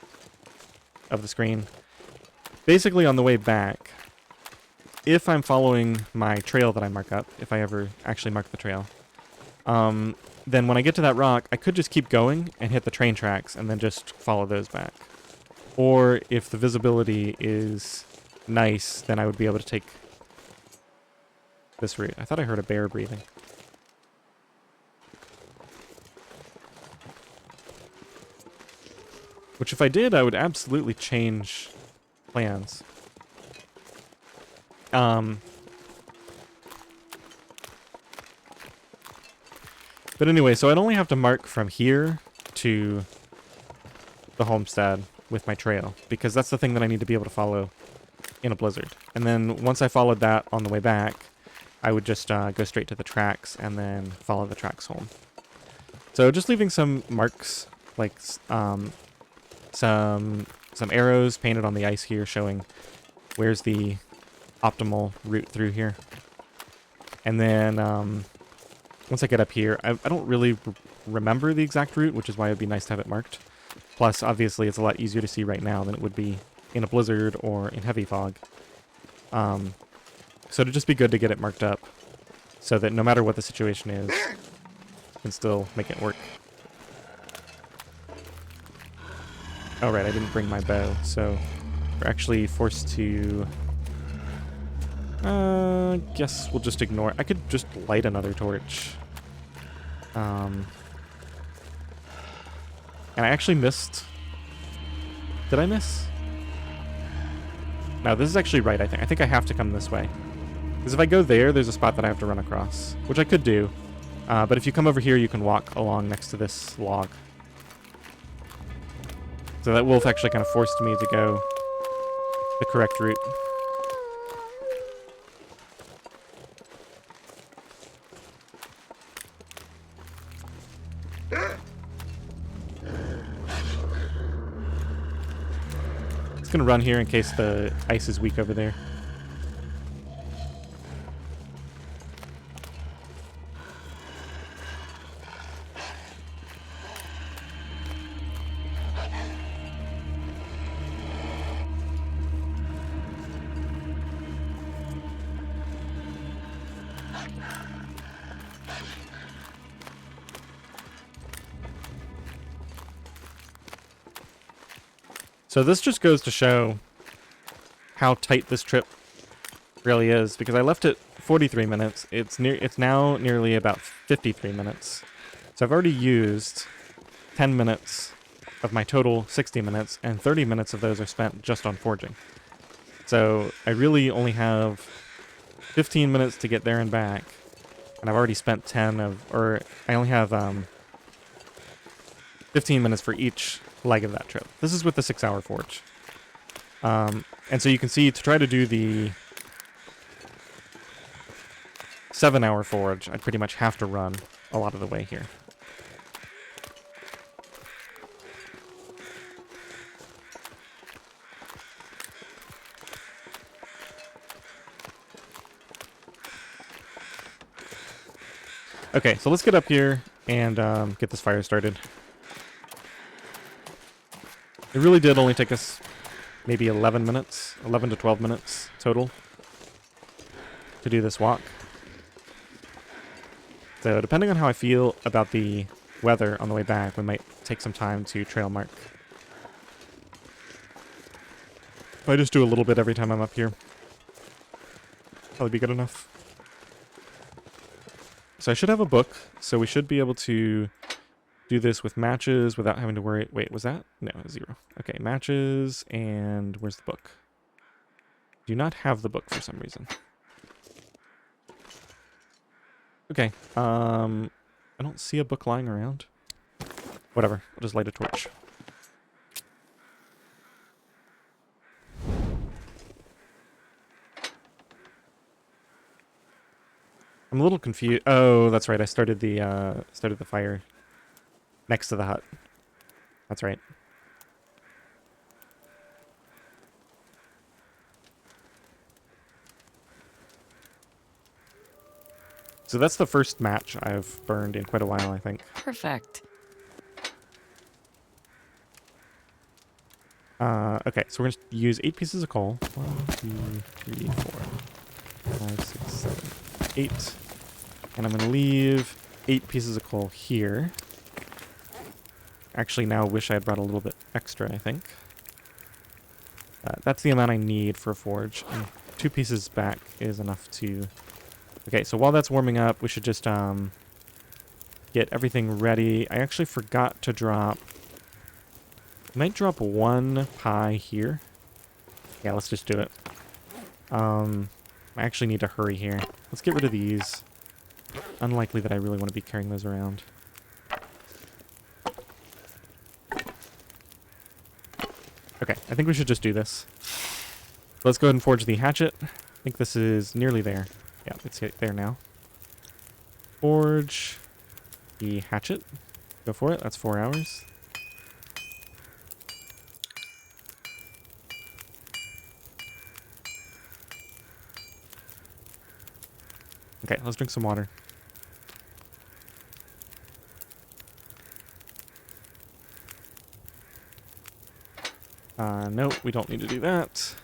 of the screen? Basically on the way back, if I'm following my trail that I mark up, if I ever actually mark the trail, then when I get to that rock, I could just keep going and hit the train tracks and then just follow those back. Or if the visibility is nice, then I would be able to take this route. I thought I heard a bear breathing. Which if I did, I would absolutely change plans. But anyway, so I'd only have to mark from here to the homestead with my trail, because that's the thing that I need to be able to follow in a blizzard. And then once I followed that on the way back, I would just go straight to the tracks and then follow the tracks home. So just leaving some marks, like some arrows painted on the ice here showing where's the optimal route through here. And then once I get up here, I don't really remember the exact route, which is why it'd be nice to have it marked. Plus, obviously, it's a lot easier to see right now than it would be in a blizzard or in heavy fog. So it'd just be good to get it marked up so that no matter what the situation is, you can still make it work. Oh, right, I didn't bring my bow, so we're actually forced to... guess we'll just ignore... I could just light another torch. And I actually missed... Did I miss? No, this is actually right, I think. I think I have to come this way. Because if I go there, there's a spot that I have to run across, which I could do. But if you come over here, you can walk along next to this log. So that wolf actually kind of forced me to go the correct route. Just gonna run here in case the ice is weak over there. So this just goes to show how tight this trip really is, because I left it 43 minutes. It's now nearly about 53 minutes. So I've already used 10 minutes of my total 60 minutes, and 30 minutes of those are spent just on forging. So I really only have 15 minutes to get there and back, and I've already spent 10 of, or I only have 15 minutes for each leg of that trip. This is with the 6-hour forge. And so you can see, to try to do the 7-hour forge, I'd pretty much have to run a lot of the way here. Okay, so let's get up here and get this fire started. It really did only take us maybe 11 minutes, 11 to 12 minutes total to do this walk. So depending on how I feel about the weather on the way back, we might take some time to trail mark. If I just do a little bit every time I'm up here, probably be good enough. So I should have a book, so we should be able to do this with matches without having to worry. Wait, was that? No, 0. Okay, matches, and where's the book? Do not have the book for some reason. Okay, I don't see a book lying around. Whatever, I'll just light a torch. I'm a little confused. Oh, that's right. I started the fire next to the hut. That's right. So that's the first match I've burned in quite a while, I think. Perfect. Okay, so we're going to use 8 pieces of coal. 1, 2, 3, 4, 5, 6, 7, 8. And I'm going to leave 8 pieces of coal here. Actually, now wish I had brought a little bit extra, I think. That's the amount I need for a forge. And 2 pieces back is enough to... Okay, so while that's warming up, we should just get everything ready. I actually forgot to drop... I might drop 1 pie here. Yeah, let's just do it. I actually need to hurry here. Let's get rid of these. Unlikely that I really want to be carrying those around. Okay, I think we should just do this. Let's go ahead and forge the hatchet. I think this is nearly there. Yeah, it's there now. Forge the hatchet. Go for it. That's 4 hours. Okay, let's drink some water. Nope, we don't need to do that.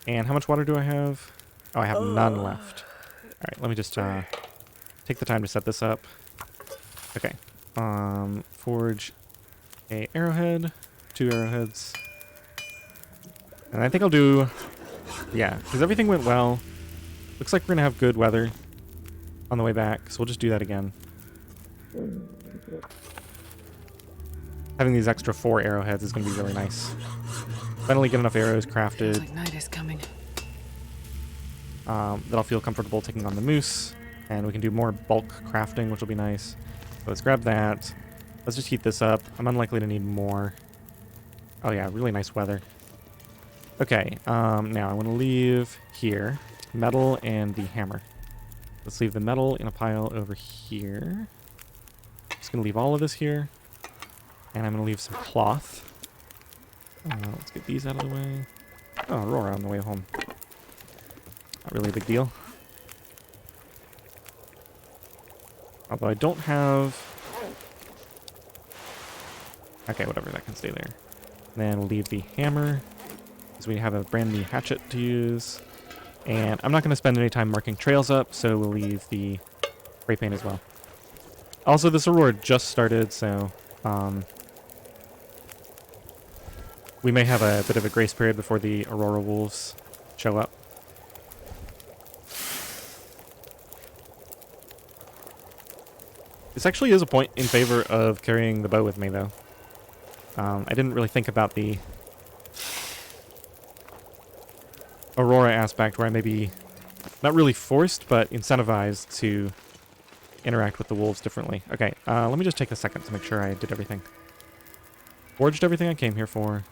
And how much water do I have? Oh, I have none left. Alright, let me just take the time to set this up. Okay. Forge a arrowhead, 2 arrowheads. And I think I'll do... Yeah, because everything went well. Looks like we're going to have good weather on the way back, so we'll just do that again. Having these extra 4 arrowheads is going to be really nice. Finally get enough arrows crafted. Feels like night is coming. That I'll feel comfortable taking on the moose. And we can do more bulk crafting, which will be nice. So let's grab that. Let's just heat this up. I'm unlikely to need more. Oh yeah, really nice weather. Okay, now I want to leave here metal and the hammer. Let's leave the metal in a pile over here. Just going to leave all of this here. And I'm going to leave some cloth. Let's get these out of the way. Oh, Aurora on the way home. Not really a big deal. Although I don't have... Okay, whatever, that can stay there. Then we'll leave the hammer, because we have a brand new hatchet to use. And I'm not going to spend any time marking trails up, so we'll leave the spray paint as well. Also, this Aurora just started, so... we may have a bit of a grace period before the Aurora wolves show up. This actually is a point in favor of carrying the bow with me, though. I didn't really think about the Aurora aspect where I may be not really forced, but incentivized to interact with the wolves differently. Okay, let me just take a second to make sure I did everything. Forged everything I came here for.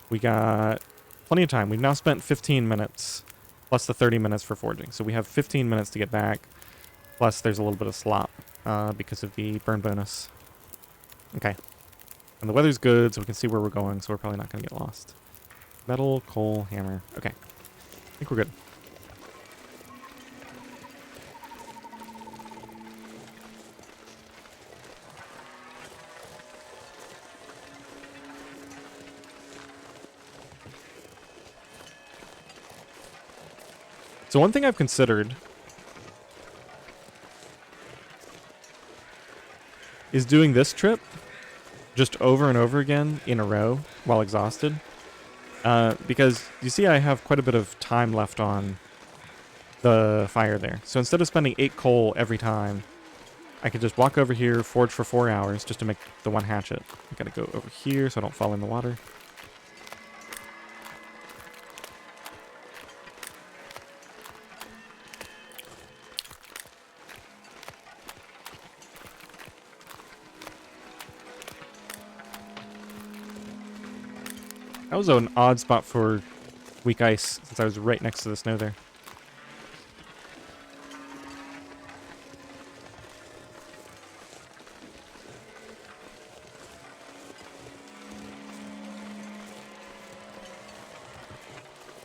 We got plenty of time. We've now spent 15 minutes, plus the 30 minutes for forging. So we have 15 minutes to get back, plus there's a little bit of slop because of the burn bonus. Okay. And the weather's good, so we can see where we're going, so we're probably not going to get lost. Metal, coal, hammer. Okay. I think we're good. So one thing I've considered is doing this trip just over and over again in a row while exhausted. Because you see I have quite a bit of time left on the fire there. So instead of spending 8 coal every time, I could just walk over here, forge for 4 hours just to make the one hatchet. I gotta go over here so I don't fall in the water. That was an odd spot for weak ice, since I was right next to the snow there.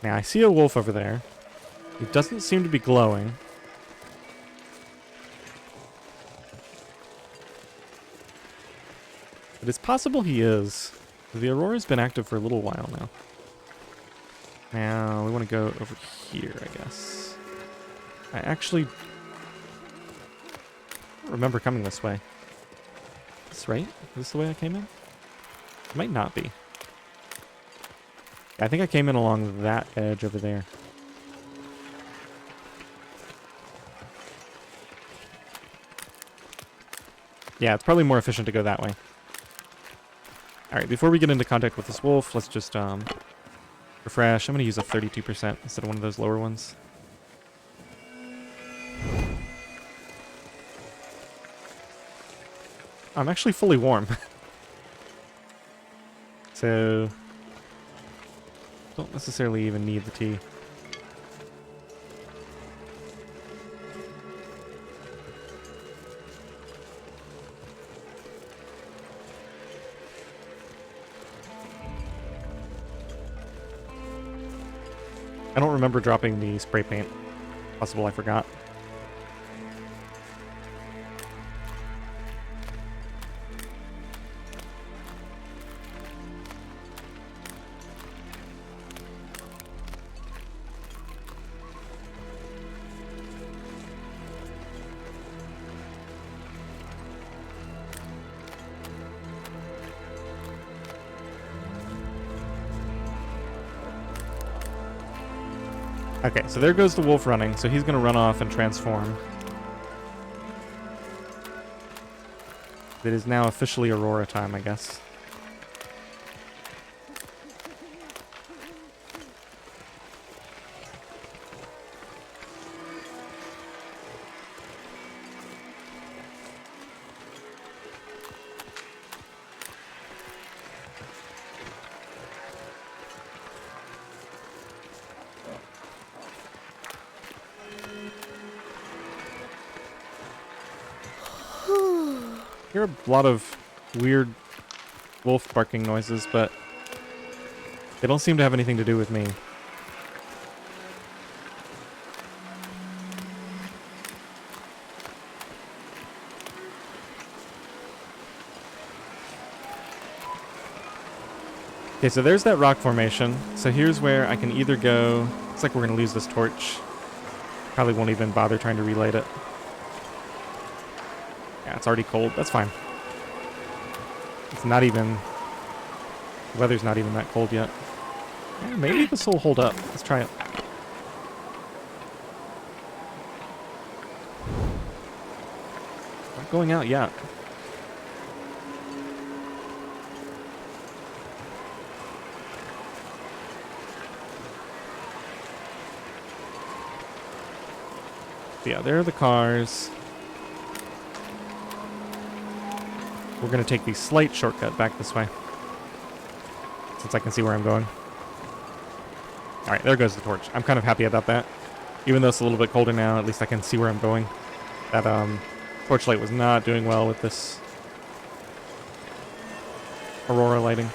Now, I see a wolf over there. He doesn't seem to be glowing. But it's possible he is. The Aurora's been active for a little while now. Now, we want to go over here, I guess. I actually don't remember coming this way. Is this right? Is this the way I came in? It might not be. I think I came in along that edge over there. Yeah, it's probably more efficient to go that way. Alright, before we get into contact with this wolf, let's just refresh. I'm going to use a 32% instead of one of those lower ones. I'm actually fully warm. So, don't necessarily even need the tea. I don't remember dropping the spray paint. Possible I forgot. Okay, so there goes the wolf running, so he's gonna run off and transform. It is now officially Aurora time, I guess. I hear a lot of weird wolf barking noises, but they don't seem to have anything to do with me. Okay, so there's that rock formation. So here's where I can either go... Looks like we're going to lose this torch. Probably won't even bother trying to relight it. Yeah, it's already cold. That's fine. It's not even... The weather's not even that cold yet. Yeah, maybe this will hold up. Let's try it. Not going out yet. Yeah, there are the cars. We're going to take the slight shortcut back this way, since I can see where I'm going. Alright, there goes the torch. I'm kind of happy about that. Even though it's a little bit colder now, at least I can see where I'm going. That torchlight was not doing well with this aurora lighting.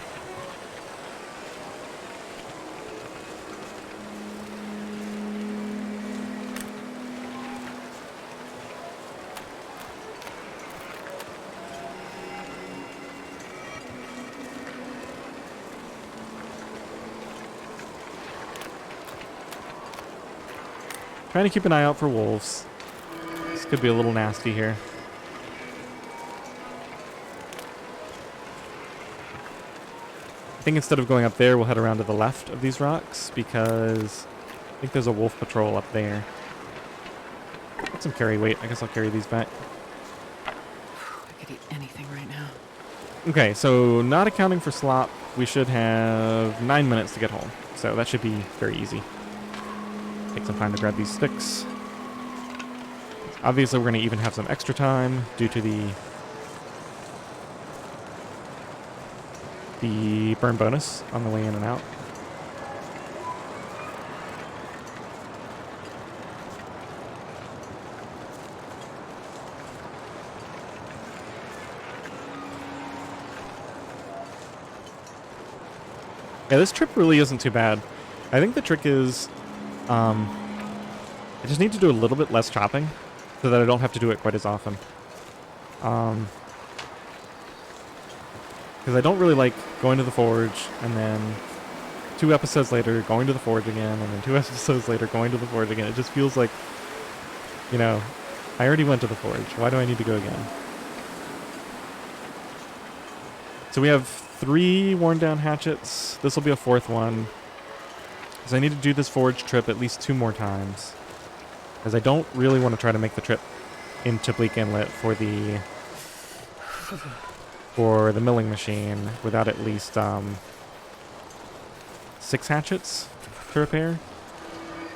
Trying to keep an eye out for wolves. This could be a little nasty here. I think instead of going up there, we'll head around to the left of these rocks, because I think there's a wolf patrol up there. Got some carry weight. I guess I'll carry these back. I could eat anything right now. Okay, so not accounting for slop, we should have 9 minutes to get home. So that should be very easy. Take some time to grab these sticks. Obviously, we're going to even have some extra time due to the burn bonus on the way in and out. Yeah, this trip really isn't too bad. I think the trick is I just need to do a little bit less chopping so that I don't have to do it quite as often. Because I don't really like going to the forge and then 2 episodes later going to the forge again and then 2 episodes later going to the forge again. It just feels like, you know, I already went to the forge. Why do I need to go again? So we have 3 worn down hatchets. This will be a 4th one. Because I need to do this forge trip at least 2 more times. Because I don't really want to try to make the trip into Bleak Inlet for the milling machine without at least 6 hatchets to repair.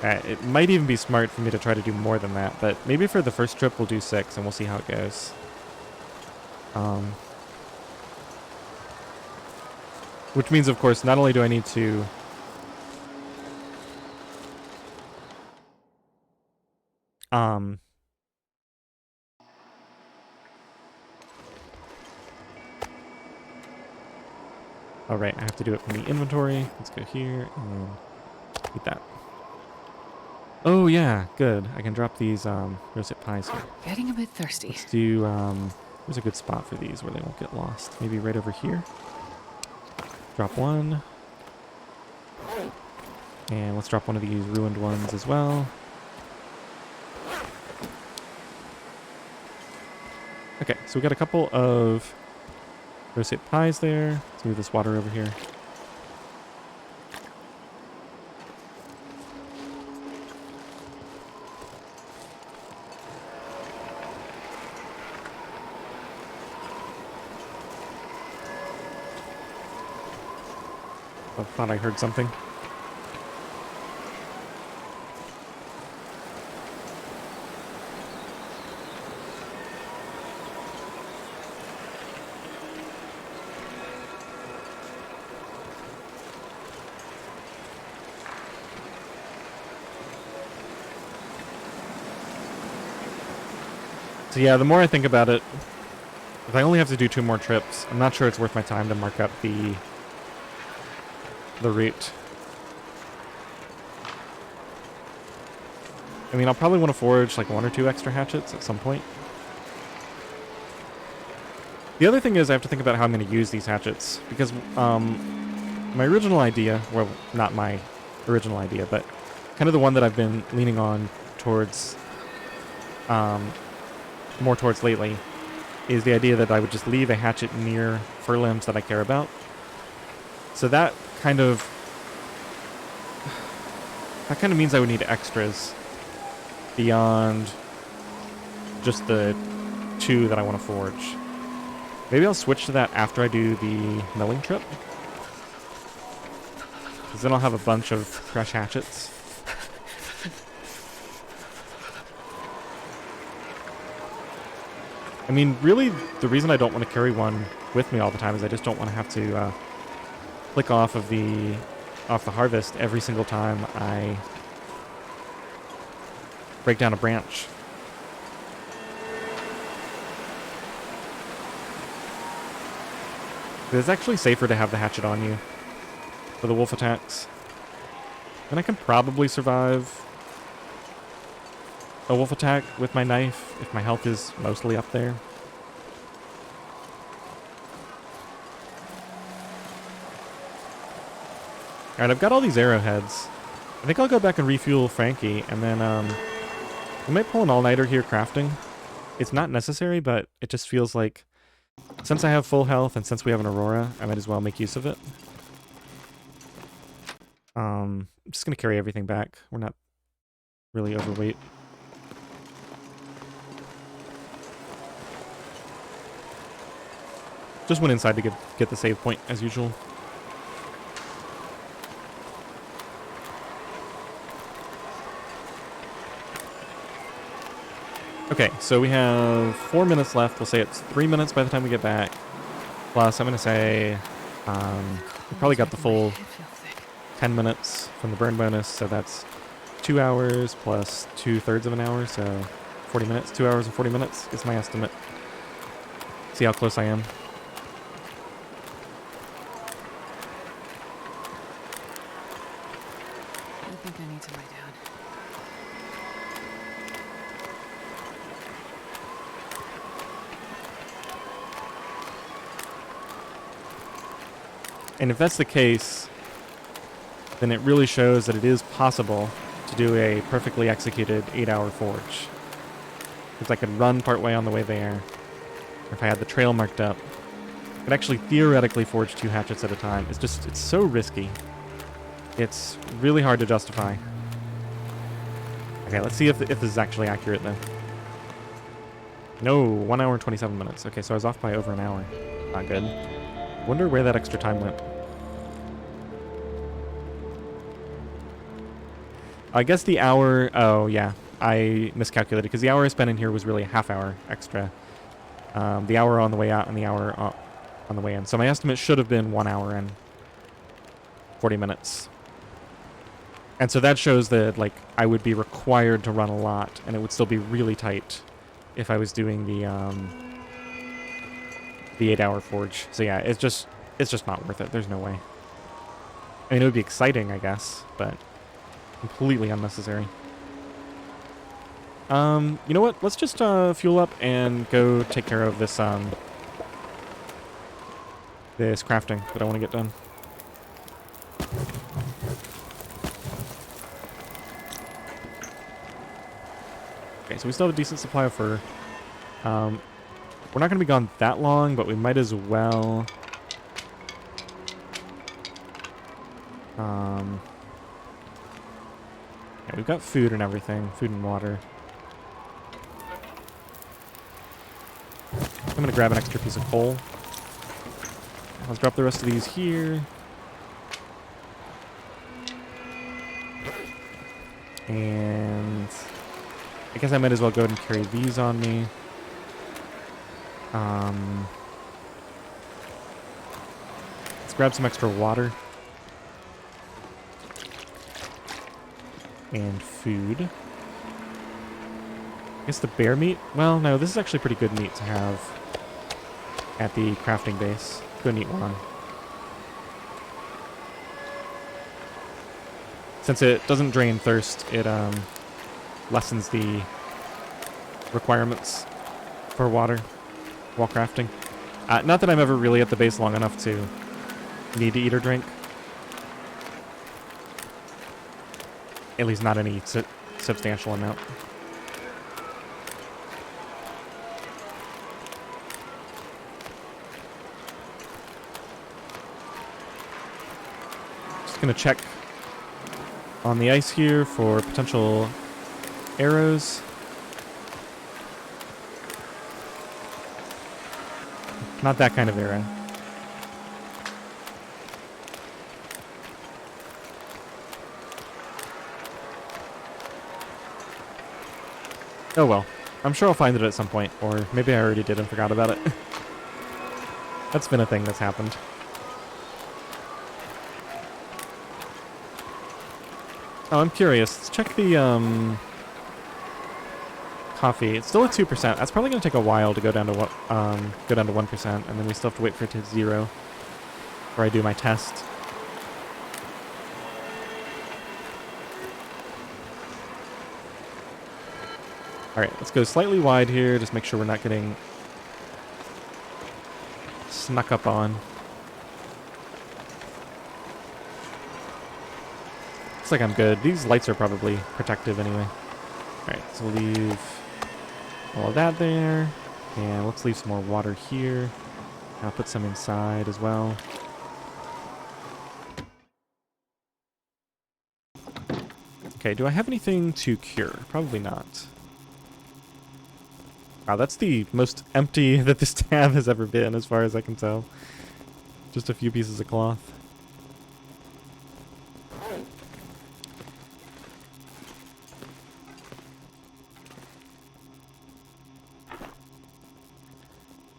It might even be smart for me to try to do more than that, but maybe for the first trip we'll do 6 and we'll see how it goes. Which means, of course, not only do I need to all right, I have to do it from the inventory. Let's go here and eat that. Oh yeah, good. I can drop these rosette pies here. Getting a bit thirsty. Let's do there's a good spot for these where they won't get lost. Maybe right over here. Drop one. And let's drop one of these ruined ones as well. Okay, so we got a couple of rosette pies there. Let's move this water over here. I thought I heard something. So yeah, the more I think about it, if I only have to do 2 more trips, I'm not sure it's worth my time to mark up the route. I mean, I'll probably want to forage like 1 or 2 extra hatchets at some point. The other thing is I have to think about how I'm going to use these hatchets, because my original idea, well, not my original idea, but kind of the one that I've been leaning on towards, more towards lately, is the idea that I would just leave a hatchet near fur limbs that I care about. So that kind of means I would need extras beyond just the 2 that I want to forge. Maybe I'll switch to that after I do the milling trip, because then I'll have a bunch of fresh hatchets. I mean, really, the reason I don't want to carry one with me all the time is I just don't want to have to click off the harvest every single time I break down a branch. It's actually safer to have the hatchet on you for the wolf attacks. And I can probably survive a wolf attack with my knife if my health is mostly up there. Alright, I've got all these arrowheads. I think I'll go back and refuel Frankie, and then we might pull an all-nighter here crafting. It's not necessary, but it just feels like, since I have full health and since we have an Aurora, I might as well make use of it. I'm just going to carry everything back. We're not really overweight. Just went inside to get the save point, as usual. Okay, so we have 4 minutes left. We'll say it's 3 minutes by the time we get back. Plus, I'm going to say we probably got the full 10 minutes from the burn bonus, so that's 2 hours plus 2/3 of an hour, so 40 minutes. 2 hours and 40 minutes is my estimate. See how close I am. I think I need to lie down. And if that's the case, then it really shows that it is possible to do a perfectly executed 8-hour forge. Because I could run partway on the way there. Or if I had the trail marked up, I could actually theoretically forge 2 hatchets at a time. It's so risky. It's really hard to justify. Okay, let's see if this is actually accurate then. No, 1 hour and 27 minutes. Okay, so I was off by over an hour. Not good. Wonder where that extra time went. I guess the hour... Oh, yeah. I miscalculated, because the hour I spent in here was really a half hour extra. The hour on the way out and the hour on the way in. So my estimate should have been 1 hour and 40 minutes. And so that shows that, like, I would be required to run a lot, and it would still be really tight if I was doing the 8-hour forge. So yeah, it's just not worth it. There's no way. I mean, it would be exciting, I guess, but completely unnecessary. You know what? Let's just fuel up and go take care of this this crafting that I want to get done. Okay, so we still have a decent supply of fur. We're not going to be gone that long, but we might as well. Yeah, we've got food and everything. Food and water. I'm going to grab an extra piece of coal. Let's drop the rest of these here. And I guess I might as well go ahead and carry these on me. Let's grab some extra water. And food. I guess the bear meat? Well, no, this is actually pretty good meat to have at the crafting base. Go and eat one. Since it doesn't drain thirst, it lessens the requirements for water while crafting. Not that I'm ever really at the base long enough to need to eat or drink. At least not any substantial amount. Just gonna check on the ice here for potential arrows. Not that kind of arrow. Oh well. I'm sure I'll find it at some point, or maybe I already did and forgot about it. That's been a thing that's happened. Oh, I'm curious. Let's check the coffee. It's still at 2%. That's probably going to take a while to go down to 1%, and then we still have to wait for it to 0 before I do my test. Alright, let's go slightly wide here, just make sure we're not getting snuck up on. Looks like I'm good. These lights are probably protective anyway. Alright, so we'll leave all of that there. And let's leave some more water here. I'll put some inside as well. Okay, do I have anything to cure? Probably not. Wow, that's the most empty that this tab has ever been, as far as I can tell. Just a few pieces of cloth.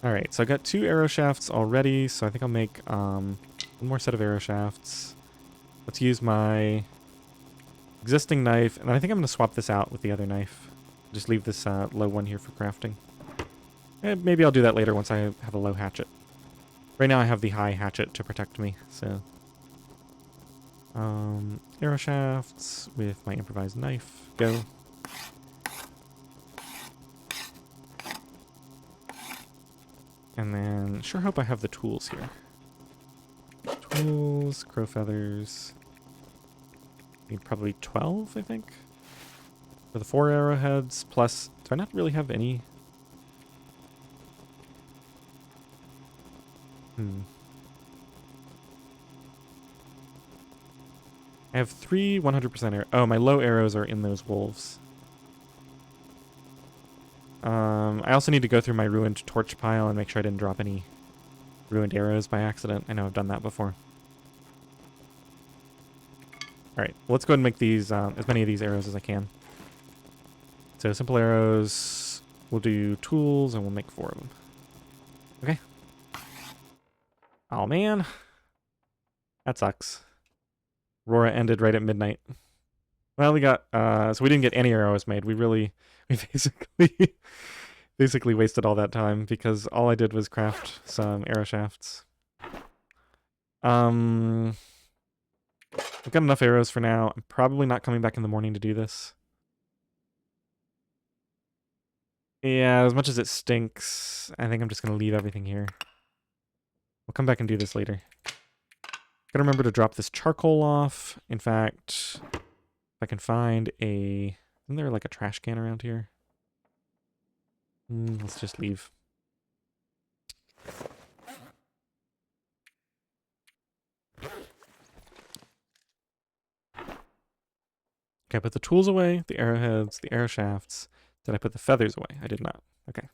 Alright, so I got 2 arrow shafts already, so I think I'll make one more set of arrow shafts. Let's use my existing knife, and I think I'm going to swap this out with the other knife. Just leave this low one here for crafting. Maybe I'll do that later once I have a low hatchet. Right now I have the high hatchet to protect me, so... arrow shafts with my improvised knife. Go. And then, sure hope I have the tools here. Tools, crow feathers. Need probably 12, I think. For the 4 arrowheads, plus... Do I not really have any? I have 3 100% arrows. Oh, my low arrows are in those wolves. I also need to go through my ruined torch pile and make sure I didn't drop any ruined arrows by accident. I know I've done that before. Alright, well, let's go ahead and make these as many of these arrows as I can. So simple arrows, we'll do tools, and we'll make 4 of them. Okay. Oh man. That sucks. Aurora ended right at midnight. Well, we got, so we didn't get any arrows made. We basically wasted all that time because all I did was craft some arrow shafts. I've got enough arrows for now. I'm probably not coming back in the morning to do this. Yeah, as much as it stinks, I think I'm just going to leave everything here. We'll come back and do this later. Gotta remember to drop this charcoal off. In fact, if I can find a... Isn't there like a trash can around here? Let's just leave. Okay, I put the tools away, the arrowheads, the arrow shafts. Did I put the feathers away? I did not. Okay.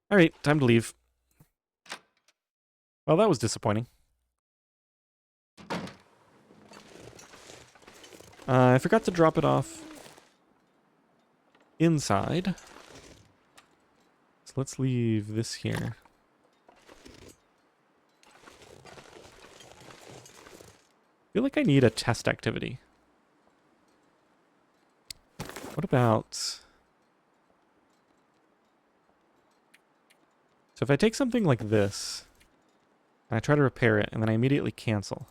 Alright, time to leave. Well, that was disappointing. I forgot to drop it off inside. So let's leave this here. I feel like I need a test activity. What about... So if I take something like this, and I try to repair it, and then I immediately cancel.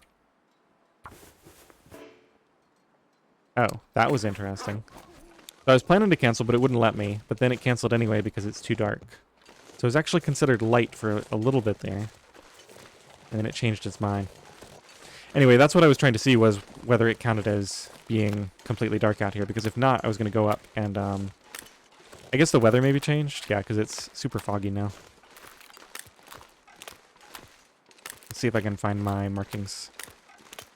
Oh, that was interesting. So I was planning to cancel, but it wouldn't let me. But then it canceled anyway because it's too dark. So it was actually considered light for a little bit there. And then it changed its mind. Anyway, that's what I was trying to see, was whether it counted as being completely dark out here. Because if not, I was going to go up and... I guess the weather maybe changed? Yeah, because it's super foggy now. Let's see if I can find my markings.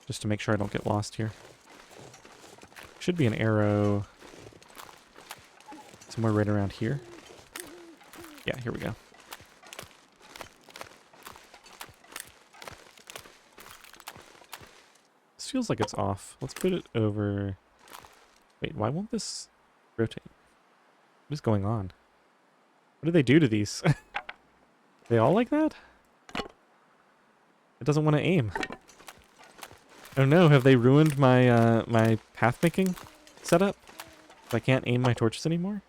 Just to make sure I don't get lost here. Should be an arrow... somewhere right around here. Yeah, here we go. This feels like it's off. Let's put it over... Wait, why won't this rotate? What is going on? What do they do to these? They all like that? It doesn't want to aim. Oh no, have they ruined my my path making setup? I can't aim my torches anymore?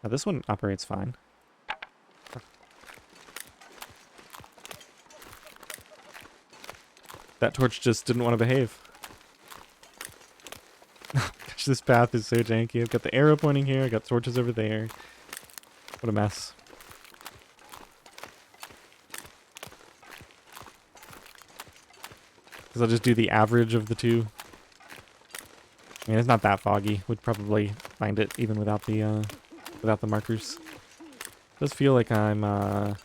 Now this one operates fine. That torch just didn't want to behave. Gosh, this path is so janky. I've got the arrow pointing here, I got torches over there. What a mess. Because I'll just do the average of the two. I mean, it's not that foggy. Would probably find it even without the markers. It does feel like I'm, yeah,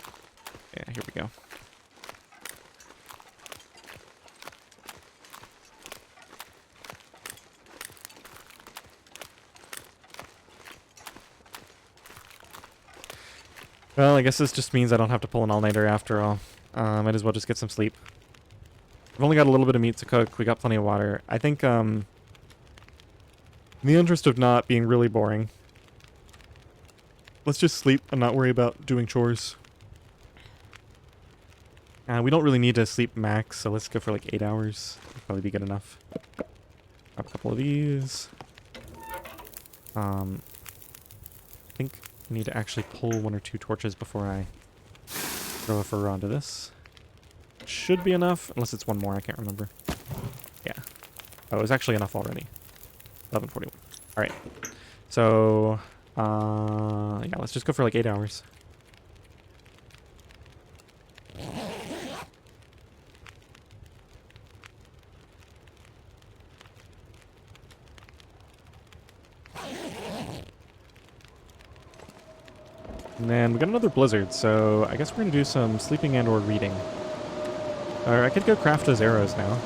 here we go. Well, I guess this just means I don't have to pull an all-nighter after all. Might as well just get some sleep. I've only got a little bit of meat to cook. We got plenty of water. I think, in the interest of not being really boring, let's just sleep and not worry about doing chores. We don't really need to sleep max, so let's go for like 8 hours. That'll probably be good enough. Grab a couple of these. I think I need to actually pull 1 or 2 torches before I throw a fur onto this. Should be enough, unless it's 1 more, I can't remember. Yeah. Oh, it was actually enough already. 11:41. Alright. So, yeah, let's just go for like 8 hours. And then we got another blizzard, so I guess we're going to do some sleeping and or reading. Or I could go craft those arrows now.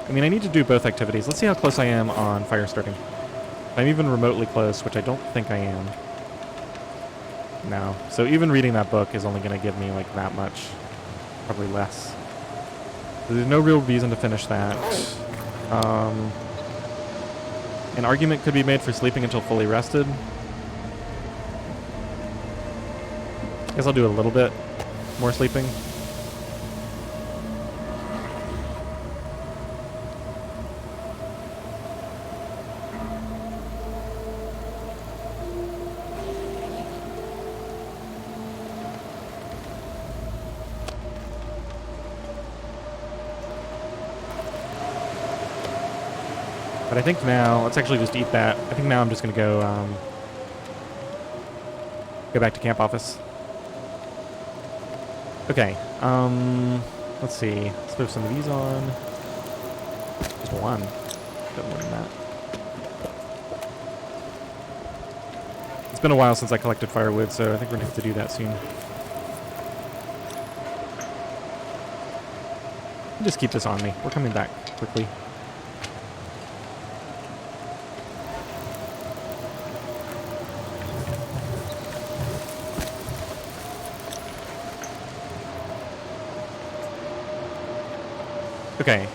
I mean, I need to do both activities. Let's see how close I am on fire starting. If I'm even remotely close, which I don't think I am. No. So even reading that book is only going to give me like that much. Probably less. There's no real reason to finish that. An argument could be made for sleeping until fully rested. I guess I'll do a little bit more sleeping. But I think now, let's actually just eat that. I think now I'm just going to go back to camp office. Okay, let's see. Let's throw some of these on. Just 1. Got more than that. It's been a while since I collected firewood, so I think we're going to have to do that soon. Just keep this on me. We're coming back quickly. Okay.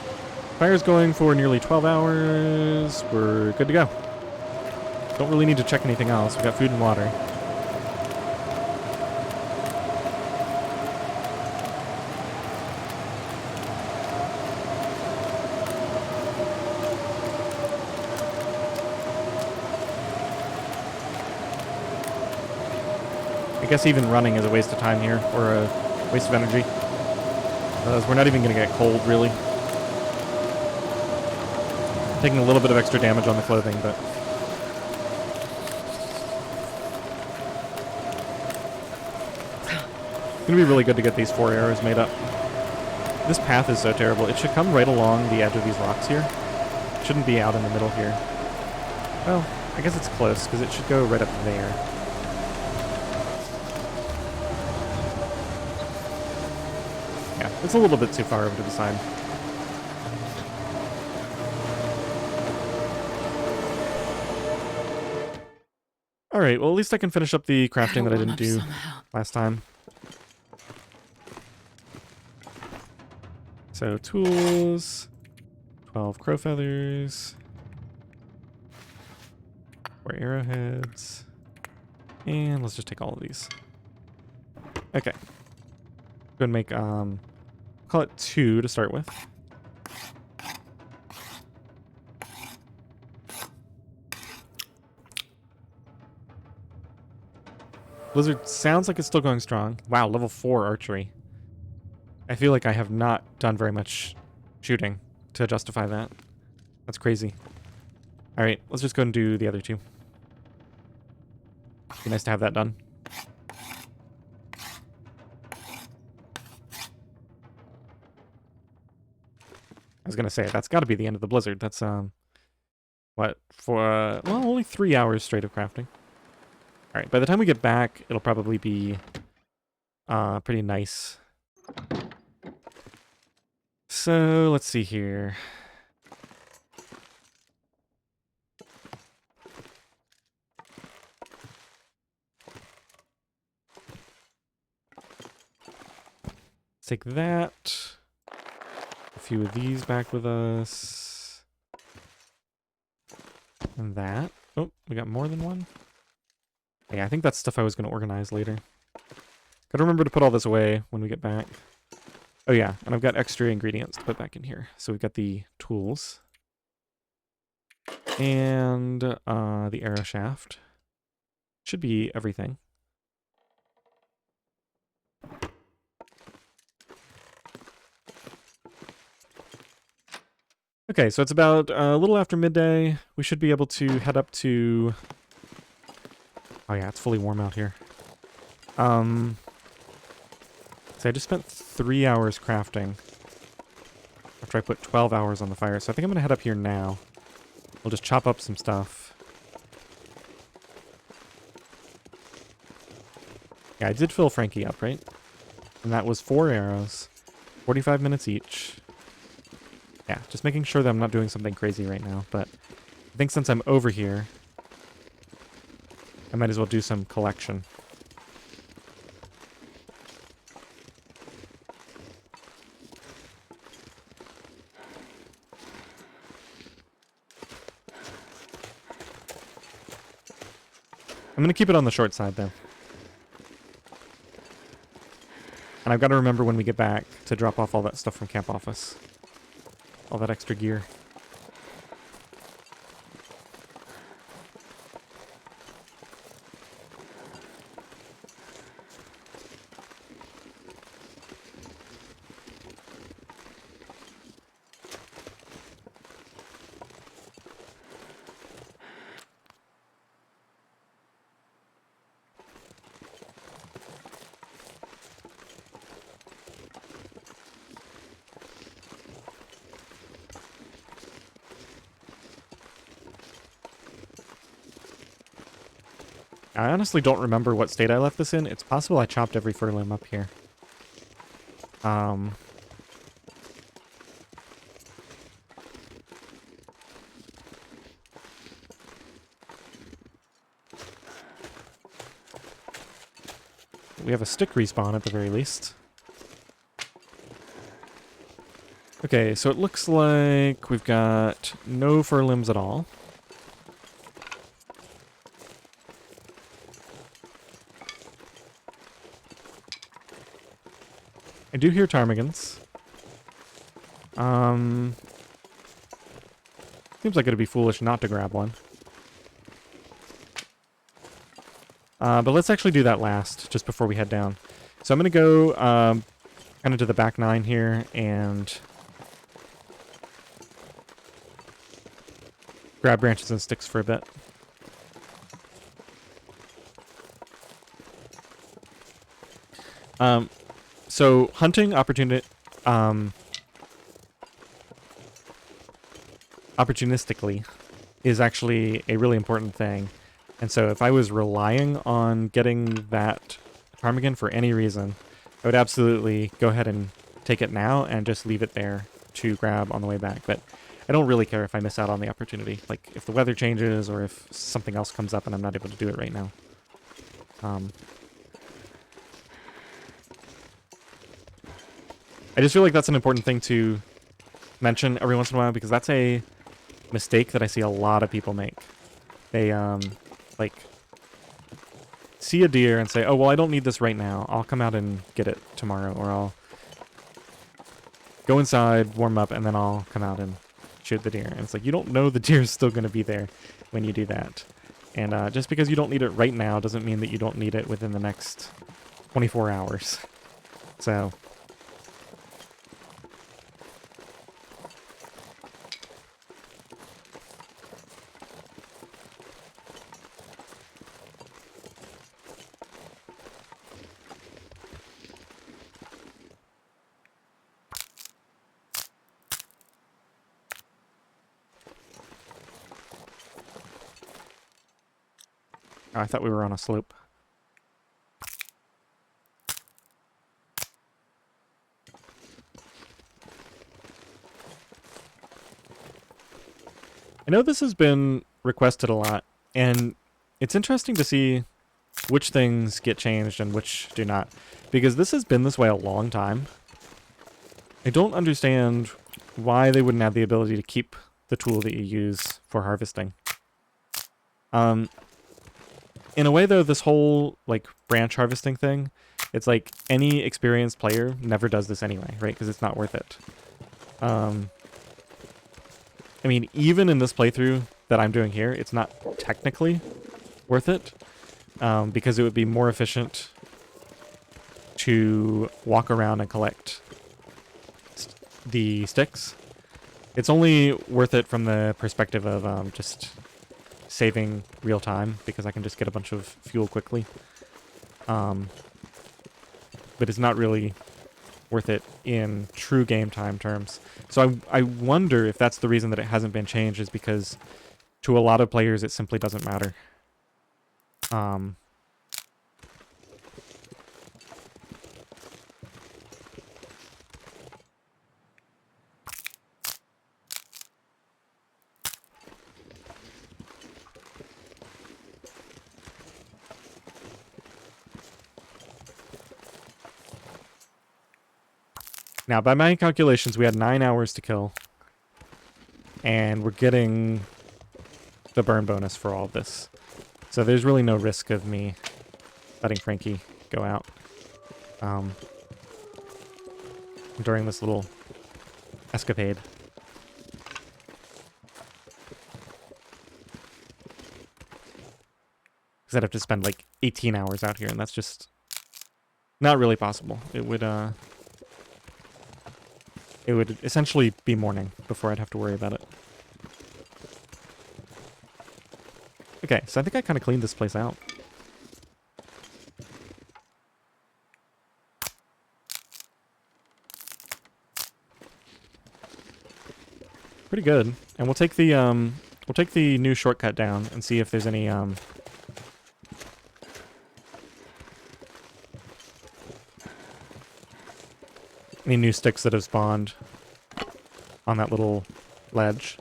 Fire's going for nearly 12 hours. We're good to go. Don't really need to check anything else. We got food and water. I guess even running is a waste of time here, or a waste of energy. We're not even going to get cold, really. Taking a little bit of extra damage on the clothing, but... It's going to be really good to get these 4 arrows made up. This path is so terrible. It should come right along the edge of these rocks here. It shouldn't be out in the middle here. Well, I guess it's close, because it should go right up there. Yeah, it's a little bit too far over to the side. Alright, well at least I can finish up the crafting that I didn't do last time. So, tools, 12 crow feathers, 4 arrowheads, and let's just take all of these. Okay. Go and make, call it 2 to start with. Blizzard sounds like it's still going strong. Wow, level 4 archery. I feel like I have not done very much shooting to justify that. That's crazy. Alright, let's just go and do the other 2. Be nice to have that done. I was gonna say, that's gotta be the end of the blizzard. That's, what, for, well, only 3 hours straight of crafting. Alright, by the time we get back, it'll probably be, pretty nice. So, let's see here. Let's take that. A few of these back with us. And that. Oh, we got more than one? Yeah, I think that's stuff I was going to organize later. Gotta remember to put all this away when we get back. Oh yeah, and I've got extra ingredients to put back in here. So we've got the tools. And the arrow shaft. Should be everything. Okay, so it's about a little after midday. We should be able to head up to... Oh yeah, it's fully warm out here. So I just spent 3 hours crafting after I put 12 hours on the fire. So I think I'm going to head up here now. We'll just chop up some stuff. Yeah, I did fill Frankie up, right? And that was 4 arrows, 45 minutes each. Yeah, just making sure that I'm not doing something crazy right now. But I think since I'm over here, I might as well do some collection. I'm going to keep it on the short side, though. And I've got to remember when we get back to drop off all that stuff from camp office. All that extra gear. I honestly don't remember what state I left this in. It's possible I chopped every fir limb up here. We have a stick respawn at the very least. Okay, so it looks like we've got no fur limbs at all. I do hear ptarmigans. Seems like it'd be foolish not to grab one. But let's actually do that last, just before we head down. So I'm going to go kind of to the back 9 here and grab branches and sticks for a bit. So hunting opportunistically is actually a really important thing. And so if I was relying on getting that ptarmigan for any reason, I would absolutely go ahead and take it now and just leave it there to grab on the way back. But I don't really care if I miss out on the opportunity. Like, if the weather changes or if something else comes up and I'm not able to do it right now. I just feel like that's an important thing to mention every once in a while, because that's a mistake that I see a lot of people make. They, like, see a deer and say, oh, well, I don't need this right now. I'll come out and get it tomorrow, or I'll go inside, warm up, and then I'll come out and shoot the deer. And it's like, you don't know the deer's still going to be there when you do that. And just because you don't need it right now doesn't mean that you don't need it within the next 24 hours. So... I thought we were on a slope. I know this has been requested a lot, and it's interesting to see which things get changed and which do not, because this has been this way a long time. I don't understand why they wouldn't have the ability to keep the tool that you use for harvesting. In a way, though, this whole, like, branch harvesting thing, it's like any experienced player never does this anyway, right? Because it's not worth it. I mean, even in this playthrough that I'm doing here, it's not technically worth it, because it would be more efficient to walk around and collect the sticks. It's only worth it from the perspective of just saving real time, because I can just get a bunch of fuel quickly. But it's not really worth it in true game time terms. So I wonder if that's the reason that it hasn't been changed, is because to a lot of players it simply doesn't matter. Now, by my calculations, we had 9 hours to kill. And we're getting the burn bonus for all of this. So there's really no risk of me letting Frankie go out during this little escapade. Because I'd have to spend like 18 hours out here, and that's just not really possible. It would essentially be morning before I'd have to worry about it. Okay, so I think I kind of cleaned this place out. Pretty good. And we'll take the new shortcut down and see if there's any new sticks that have spawned on that little ledge.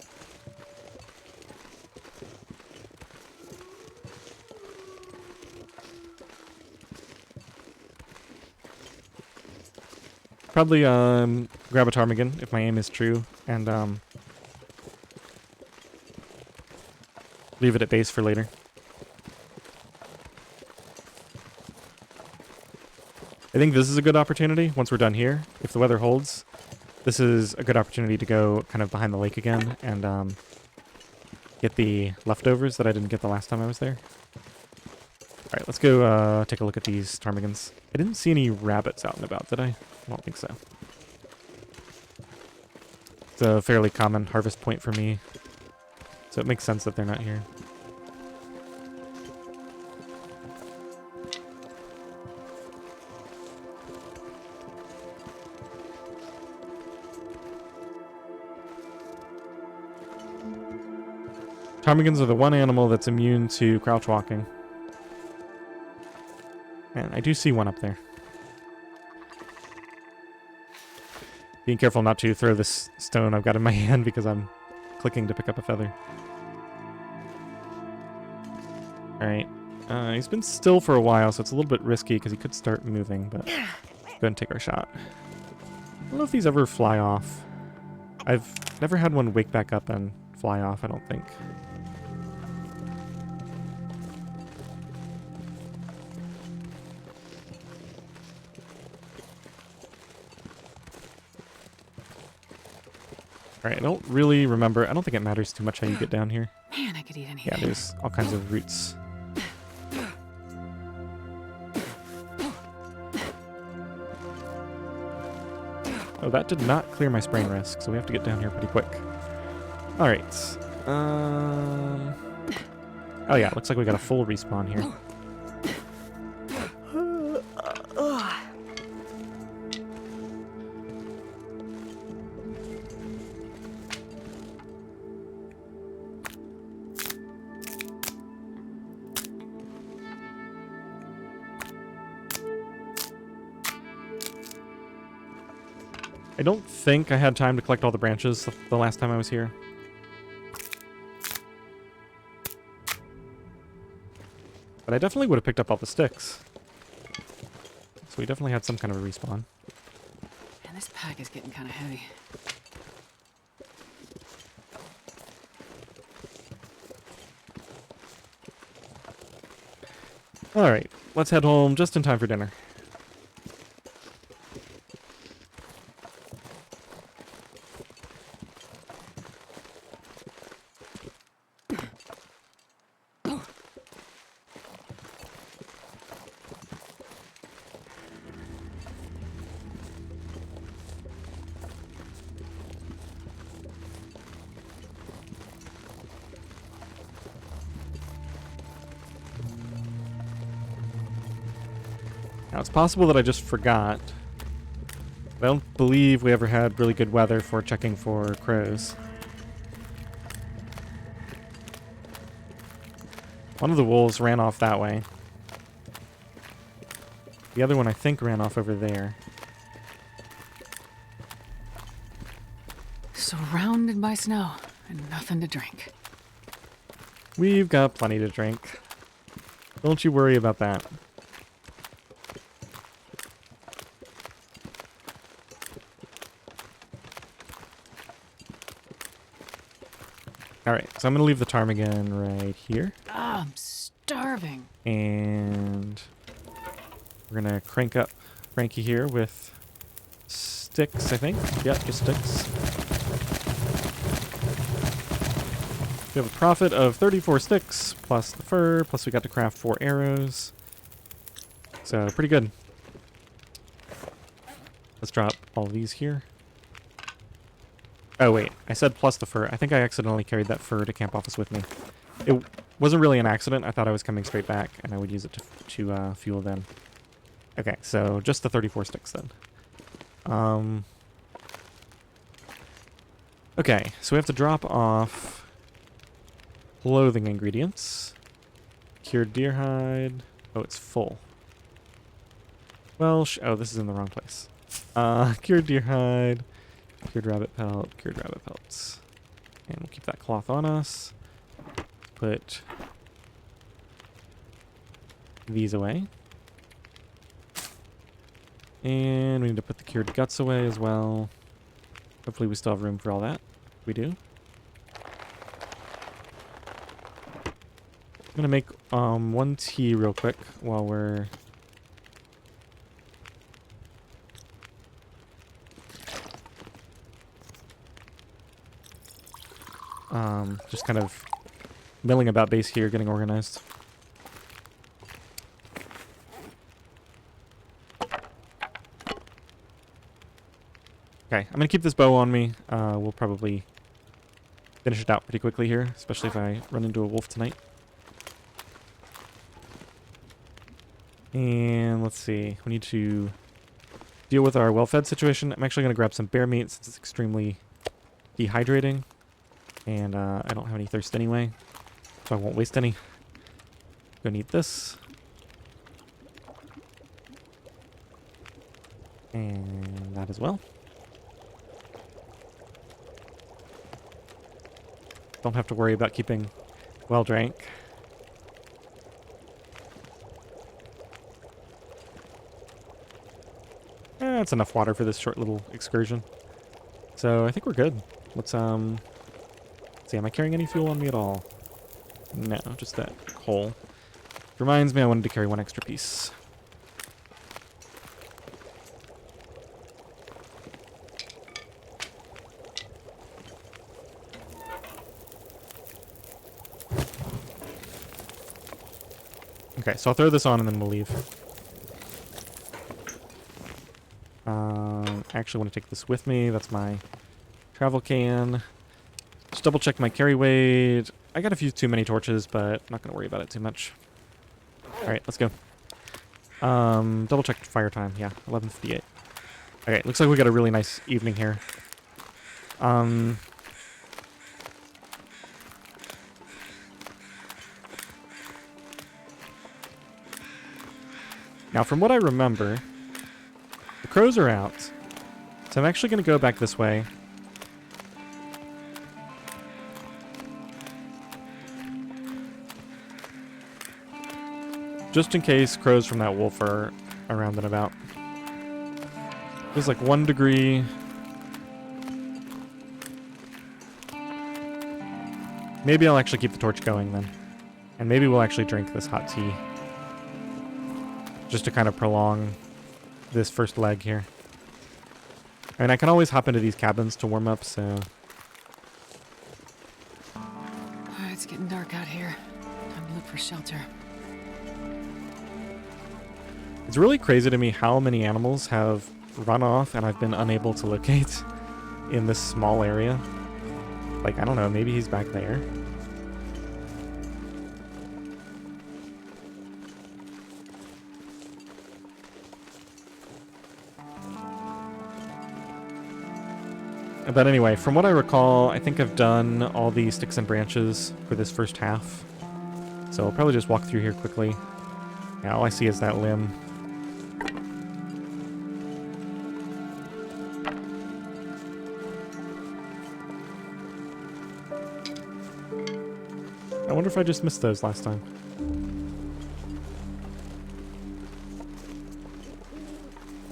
Probably grab a ptarmigan if my aim is true, and leave it at base for later. I think this is a good opportunity once we're done here. If the weather holds, this is a good opportunity to go kind of behind the lake again and get the leftovers that I didn't get the last time I was there. Alright, let's go take a look at these ptarmigans. I didn't see any rabbits out and about, did I? I don't think so. It's a fairly common harvest point for me, so it makes sense that they're not here. Ptarmigans are the one animal that's immune to crouch walking. And I do see one up there. Being careful not to throw this stone I've got in my hand because I'm clicking to pick up a feather. Alright. He's been still for a while, so it's a little bit risky because he could start moving, but go ahead and take our shot. I don't know if these ever fly off. I've never had one wake back up and fly off, I don't think. Alright, I don't really remember. I don't think it matters too much how you get down here. Man, I could eat anything. Yeah, there's all kinds of roots. Oh, that did not clear my sprain risk, so we have to get down here pretty quick. Alright. Oh yeah, looks like we got a full respawn here. I don't think I had time to collect all the branches the last time I was here. But I definitely would have picked up all the sticks. So we definitely had some kind of a respawn. Man, this pack is getting kind of heavy. Alright, let's head home just in time for dinner. Now, it's possible that I just forgot. I don't believe we ever had really good weather for checking for crows. One of the wolves ran off that way. The other one, I think, ran off over there. Surrounded by snow and nothing to drink. We've got plenty to drink. Don't you worry about that. Alright, so I'm going to leave the ptarmigan right here. Ah, I'm starving. And we're going to crank up Frankie here with sticks, I think. Yep, just sticks. We have a profit of 34 sticks, plus the fur, plus we got to craft 4 arrows. So, pretty good. Let's drop all these here. Oh, wait. I said plus the fur. I think I accidentally carried that fur to camp office with me. It wasn't really an accident. I thought I was coming straight back, and I would use it to fuel then. Okay, so just the 34 sticks then. Okay, so we have to drop off clothing ingredients. Cured deer hide. Oh, it's full. Well, oh, this is in the wrong place. Cured deer hide. Cured rabbit pelt, cured rabbit pelts. And we'll keep that cloth on us. Put these away. And we need to put the cured guts away as well. Hopefully we still have room for all that. We do. I'm gonna make one tea real quick while we're just kind of milling about base here, getting organized. Okay, I'm gonna keep this bow on me. We'll probably finish it out pretty quickly here, especially if I run into a wolf tonight. And let's see, we need to deal with our well-fed situation. I'm actually gonna grab some bear meat since it's extremely dehydrating. And I don't have any thirst anyway, so I won't waste any. Gonna need this. And that as well. Don't have to worry about keeping well drank. That's enough water for this short little excursion. So I think we're good. Let's see, am I carrying any fuel on me at all? No, just that coal. Reminds me I wanted to carry one extra piece. Okay, so I'll throw this on and then we'll leave. I actually want to take this with me. That's my travel can. Just double check my carry weight. I got a few too many torches, but I'm not going to worry about it too much. Alright, let's go. Double check fire time. Yeah, 11:58. Okay, looks like we got a really nice evening here. Now, from what I remember, the crows are out. So I'm actually going to go back this way. Just in case crows from that wolf are around and about. There's like 1 degree. Maybe I'll actually keep the torch going then. And maybe we'll actually drink this hot tea. Just to kind of prolong this first leg here. And I can always hop into these cabins to warm up, so... Alright, it's getting dark out here. Time to look for shelter. It's really crazy to me how many animals have run off and I've been unable to locate in this small area. Like, I don't know, maybe he's back there. But anyway, from what I recall, I think I've done all the sticks and branches for this first half. So I'll probably just walk through here quickly. Yeah, all I see is that limb. I wonder if I just missed those last time.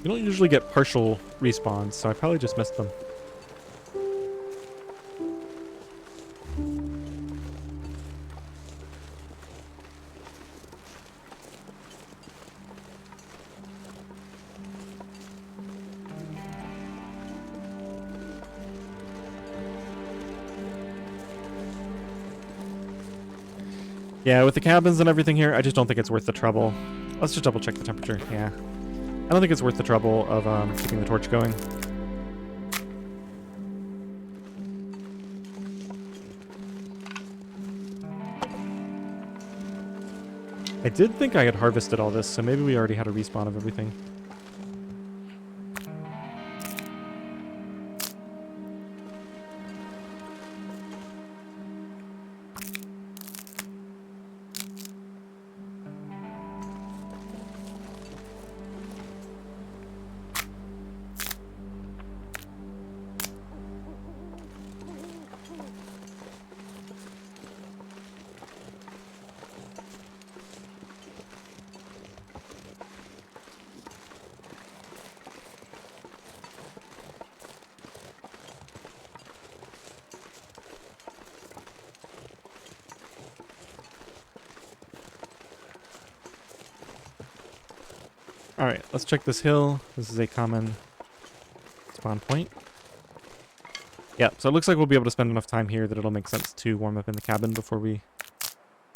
You don't usually get partial respawns, so I probably just missed them. Yeah, with the cabins and everything here, I just don't think it's worth the trouble. Let's just double check the temperature. Yeah. I don't think it's worth the trouble of keeping the torch going. I did think I had harvested all this, so maybe we already had a respawn of everything. Alright, let's check this hill. This is a common spawn point. Yep, so it looks like we'll be able to spend enough time here that it'll make sense to warm up in the cabin before we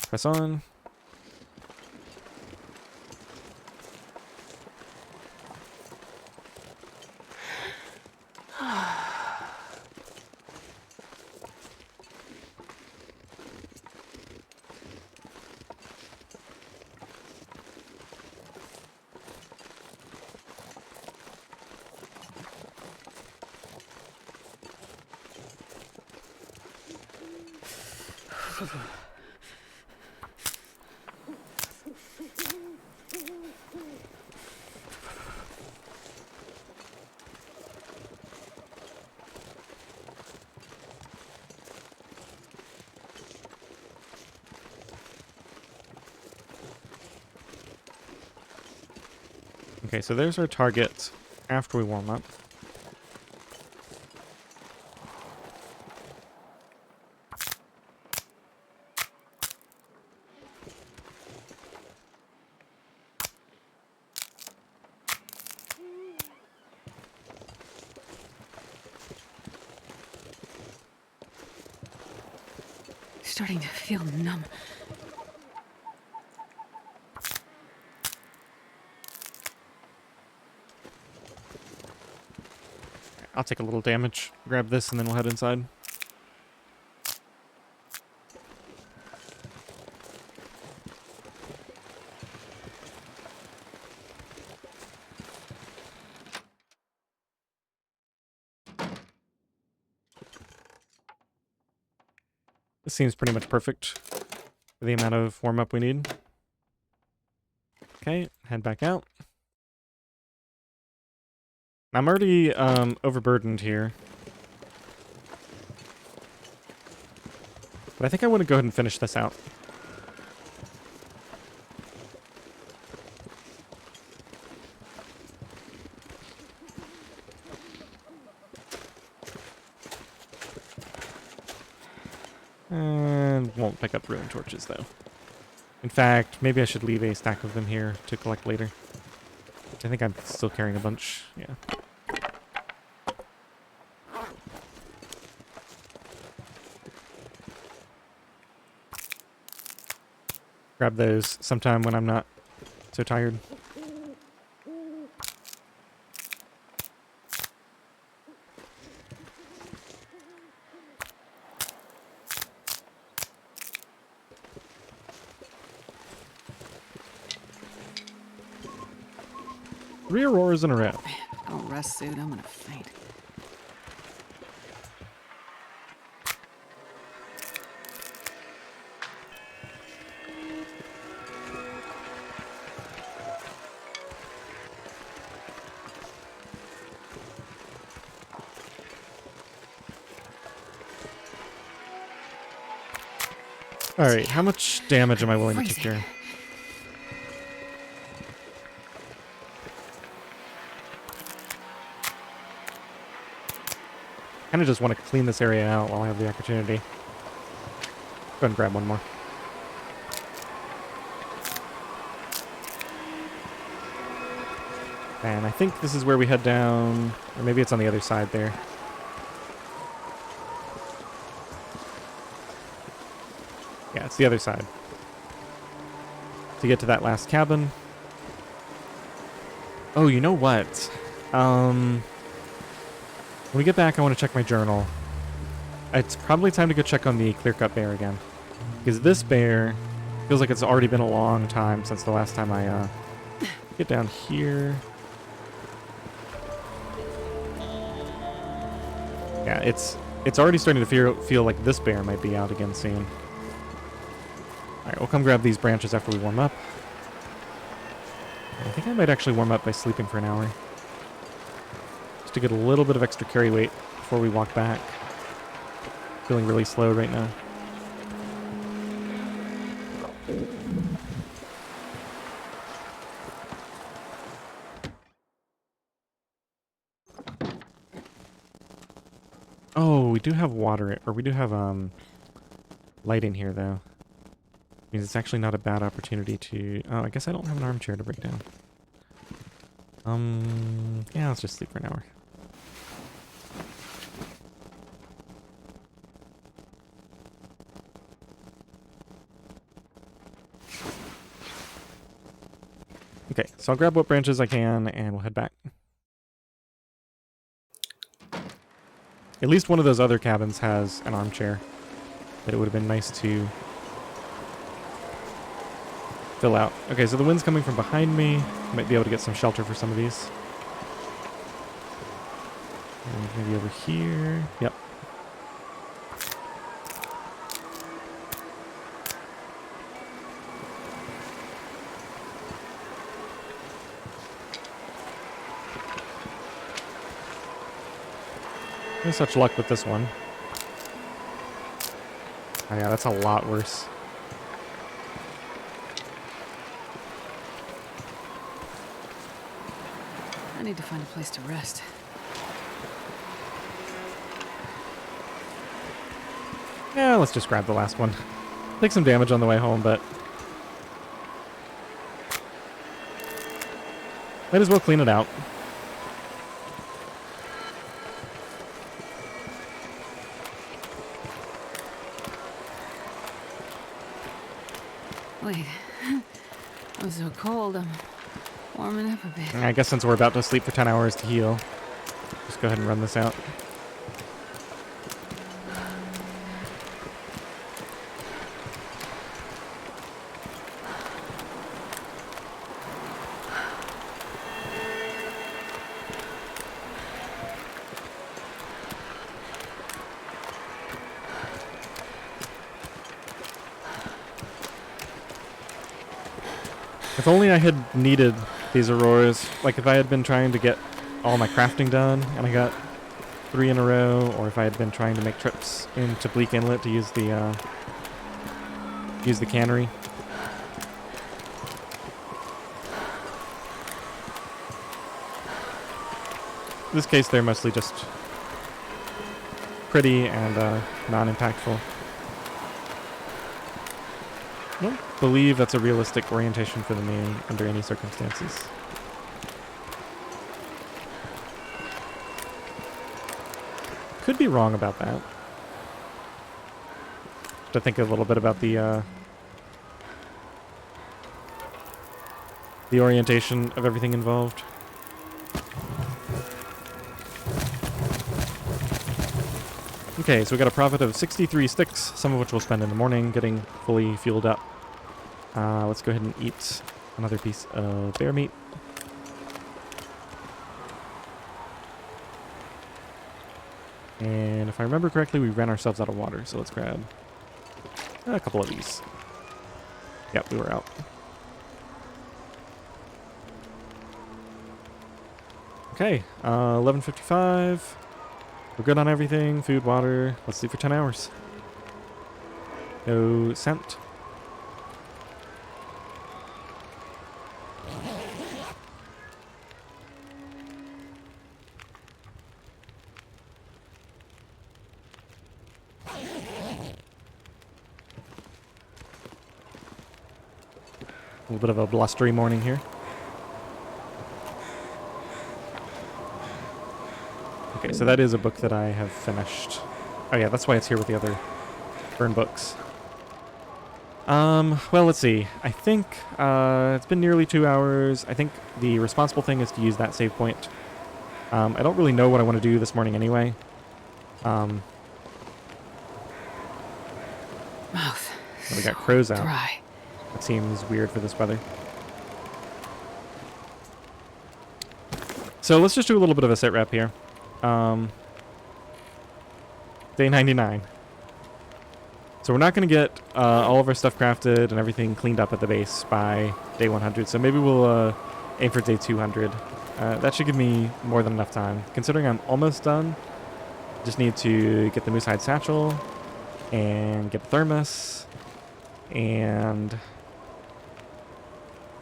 press on. Okay, so there's our target after we warm up. Starting to feel numb. I'll take a little damage, grab this, and then we'll head inside. This seems pretty much perfect for the amount of warm-up we need. Okay, head back out. I'm already overburdened here. But I think I want to go ahead and finish this out. And won't pick up ruined torches, though. In fact, maybe I should leave a stack of them here to collect later. I think I'm still carrying a bunch, yeah. Grab those sometime when I'm not so tired. Three auroras in a row. Man, if I don't rest soon, I'm gonna faint. Alright, how much damage am I willing to take here? Kind of just want to clean this area out while I have the opportunity. Go ahead and grab one more. And I think this is where we head down, or maybe it's on the other side there. Yeah, it's the other side. To get to that last cabin. Oh, you know what? When we get back, I want to check my journal. It's probably time to go check on the clear-cut bear again. Because this bear feels like it's already been a long time since the last time I get down here. Yeah, it's already starting to feel like this bear might be out again soon. Alright, we'll come grab these branches after we warm up. I think I might actually warm up by sleeping for an hour. Just to get a little bit of extra carry weight before we walk back. Feeling really slow right now. Oh, we do have water, or we do have light in here though. Means it's actually not a bad opportunity to... Oh, I guess I don't have an armchair to break down. Yeah, let's just sleep for an hour. Okay, so I'll grab what branches I can and we'll head back. At least one of those other cabins has an armchair that it would have been nice to fill out. Okay, so the wind's coming from behind me. I might be able to get some shelter for some of these. And maybe over here. Yep. No such luck with this one. Oh yeah, that's a lot worse. I need to find a place to rest. Yeah, let's just grab the last one. Take some damage on the way home, but might as well clean it out. Wait. I'm so cold. I'm warming up a bit. I guess since we're about to sleep for 10 hours to heal, just go ahead and run this out. If only I had needed these auroras, like if I had been trying to get all my crafting done and I got 3 in a row, or if I had been trying to make trips into Bleak Inlet to use the cannery. In this case, they're mostly just pretty and non-impactful. I don't believe that's a realistic orientation for the main under any circumstances. Could be wrong about that. To think a little bit about the orientation of everything involved. Okay, so we got a profit of 63 sticks, some of which we'll spend in the morning getting fully fueled up. Let's go ahead and eat another piece of bear meat. And if I remember correctly, we ran ourselves out of water, so let's grab a couple of these. Yep, we were out. Okay, 11:55. We're good on everything. Food, water. Let's sleep for 10 hours. No scent. A little bit of a blustery morning here. Okay, so that is a book that I have finished. Oh yeah, that's why it's here with the other burn books. Well, let's see. I think it's been nearly 2 hours. I think the responsible thing is to use that save point. I don't really know what I want to do this morning anyway. Mouth. We got crows out. Dry. That seems weird for this weather. So let's just do a little bit of a sit rep here. Day 99. So we're not going to get all of our stuff crafted and everything cleaned up at the base by day 100. So maybe we'll aim for day 200. That should give me more than enough time. Considering I'm almost done, just need to get the moose hide satchel and get the thermos. And I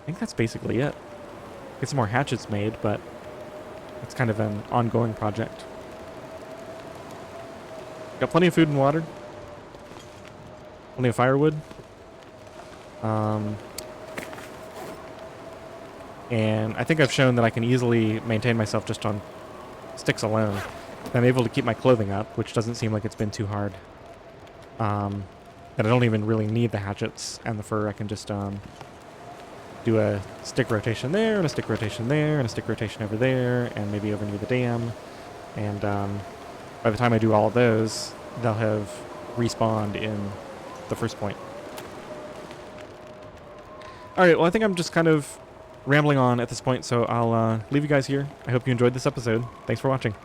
think that's basically it. Get some more hatchets made, but it's kind of an ongoing project. Got plenty of food and water. Plenty of firewood. And I think I've shown that I can easily maintain myself just on sticks alone. I'm able to keep my clothing up, which doesn't seem like it's been too hard. And I don't even really need the hatchets and the fur. I can just do a stick rotation there, and a stick rotation there, and a stick rotation over there, and maybe over near the dam. And by the time I do all of those, they'll have respawned in the first point. Alright, well I think I'm just kind of rambling on at this point, so I'll leave you guys here. I hope you enjoyed this episode. Thanks for watching.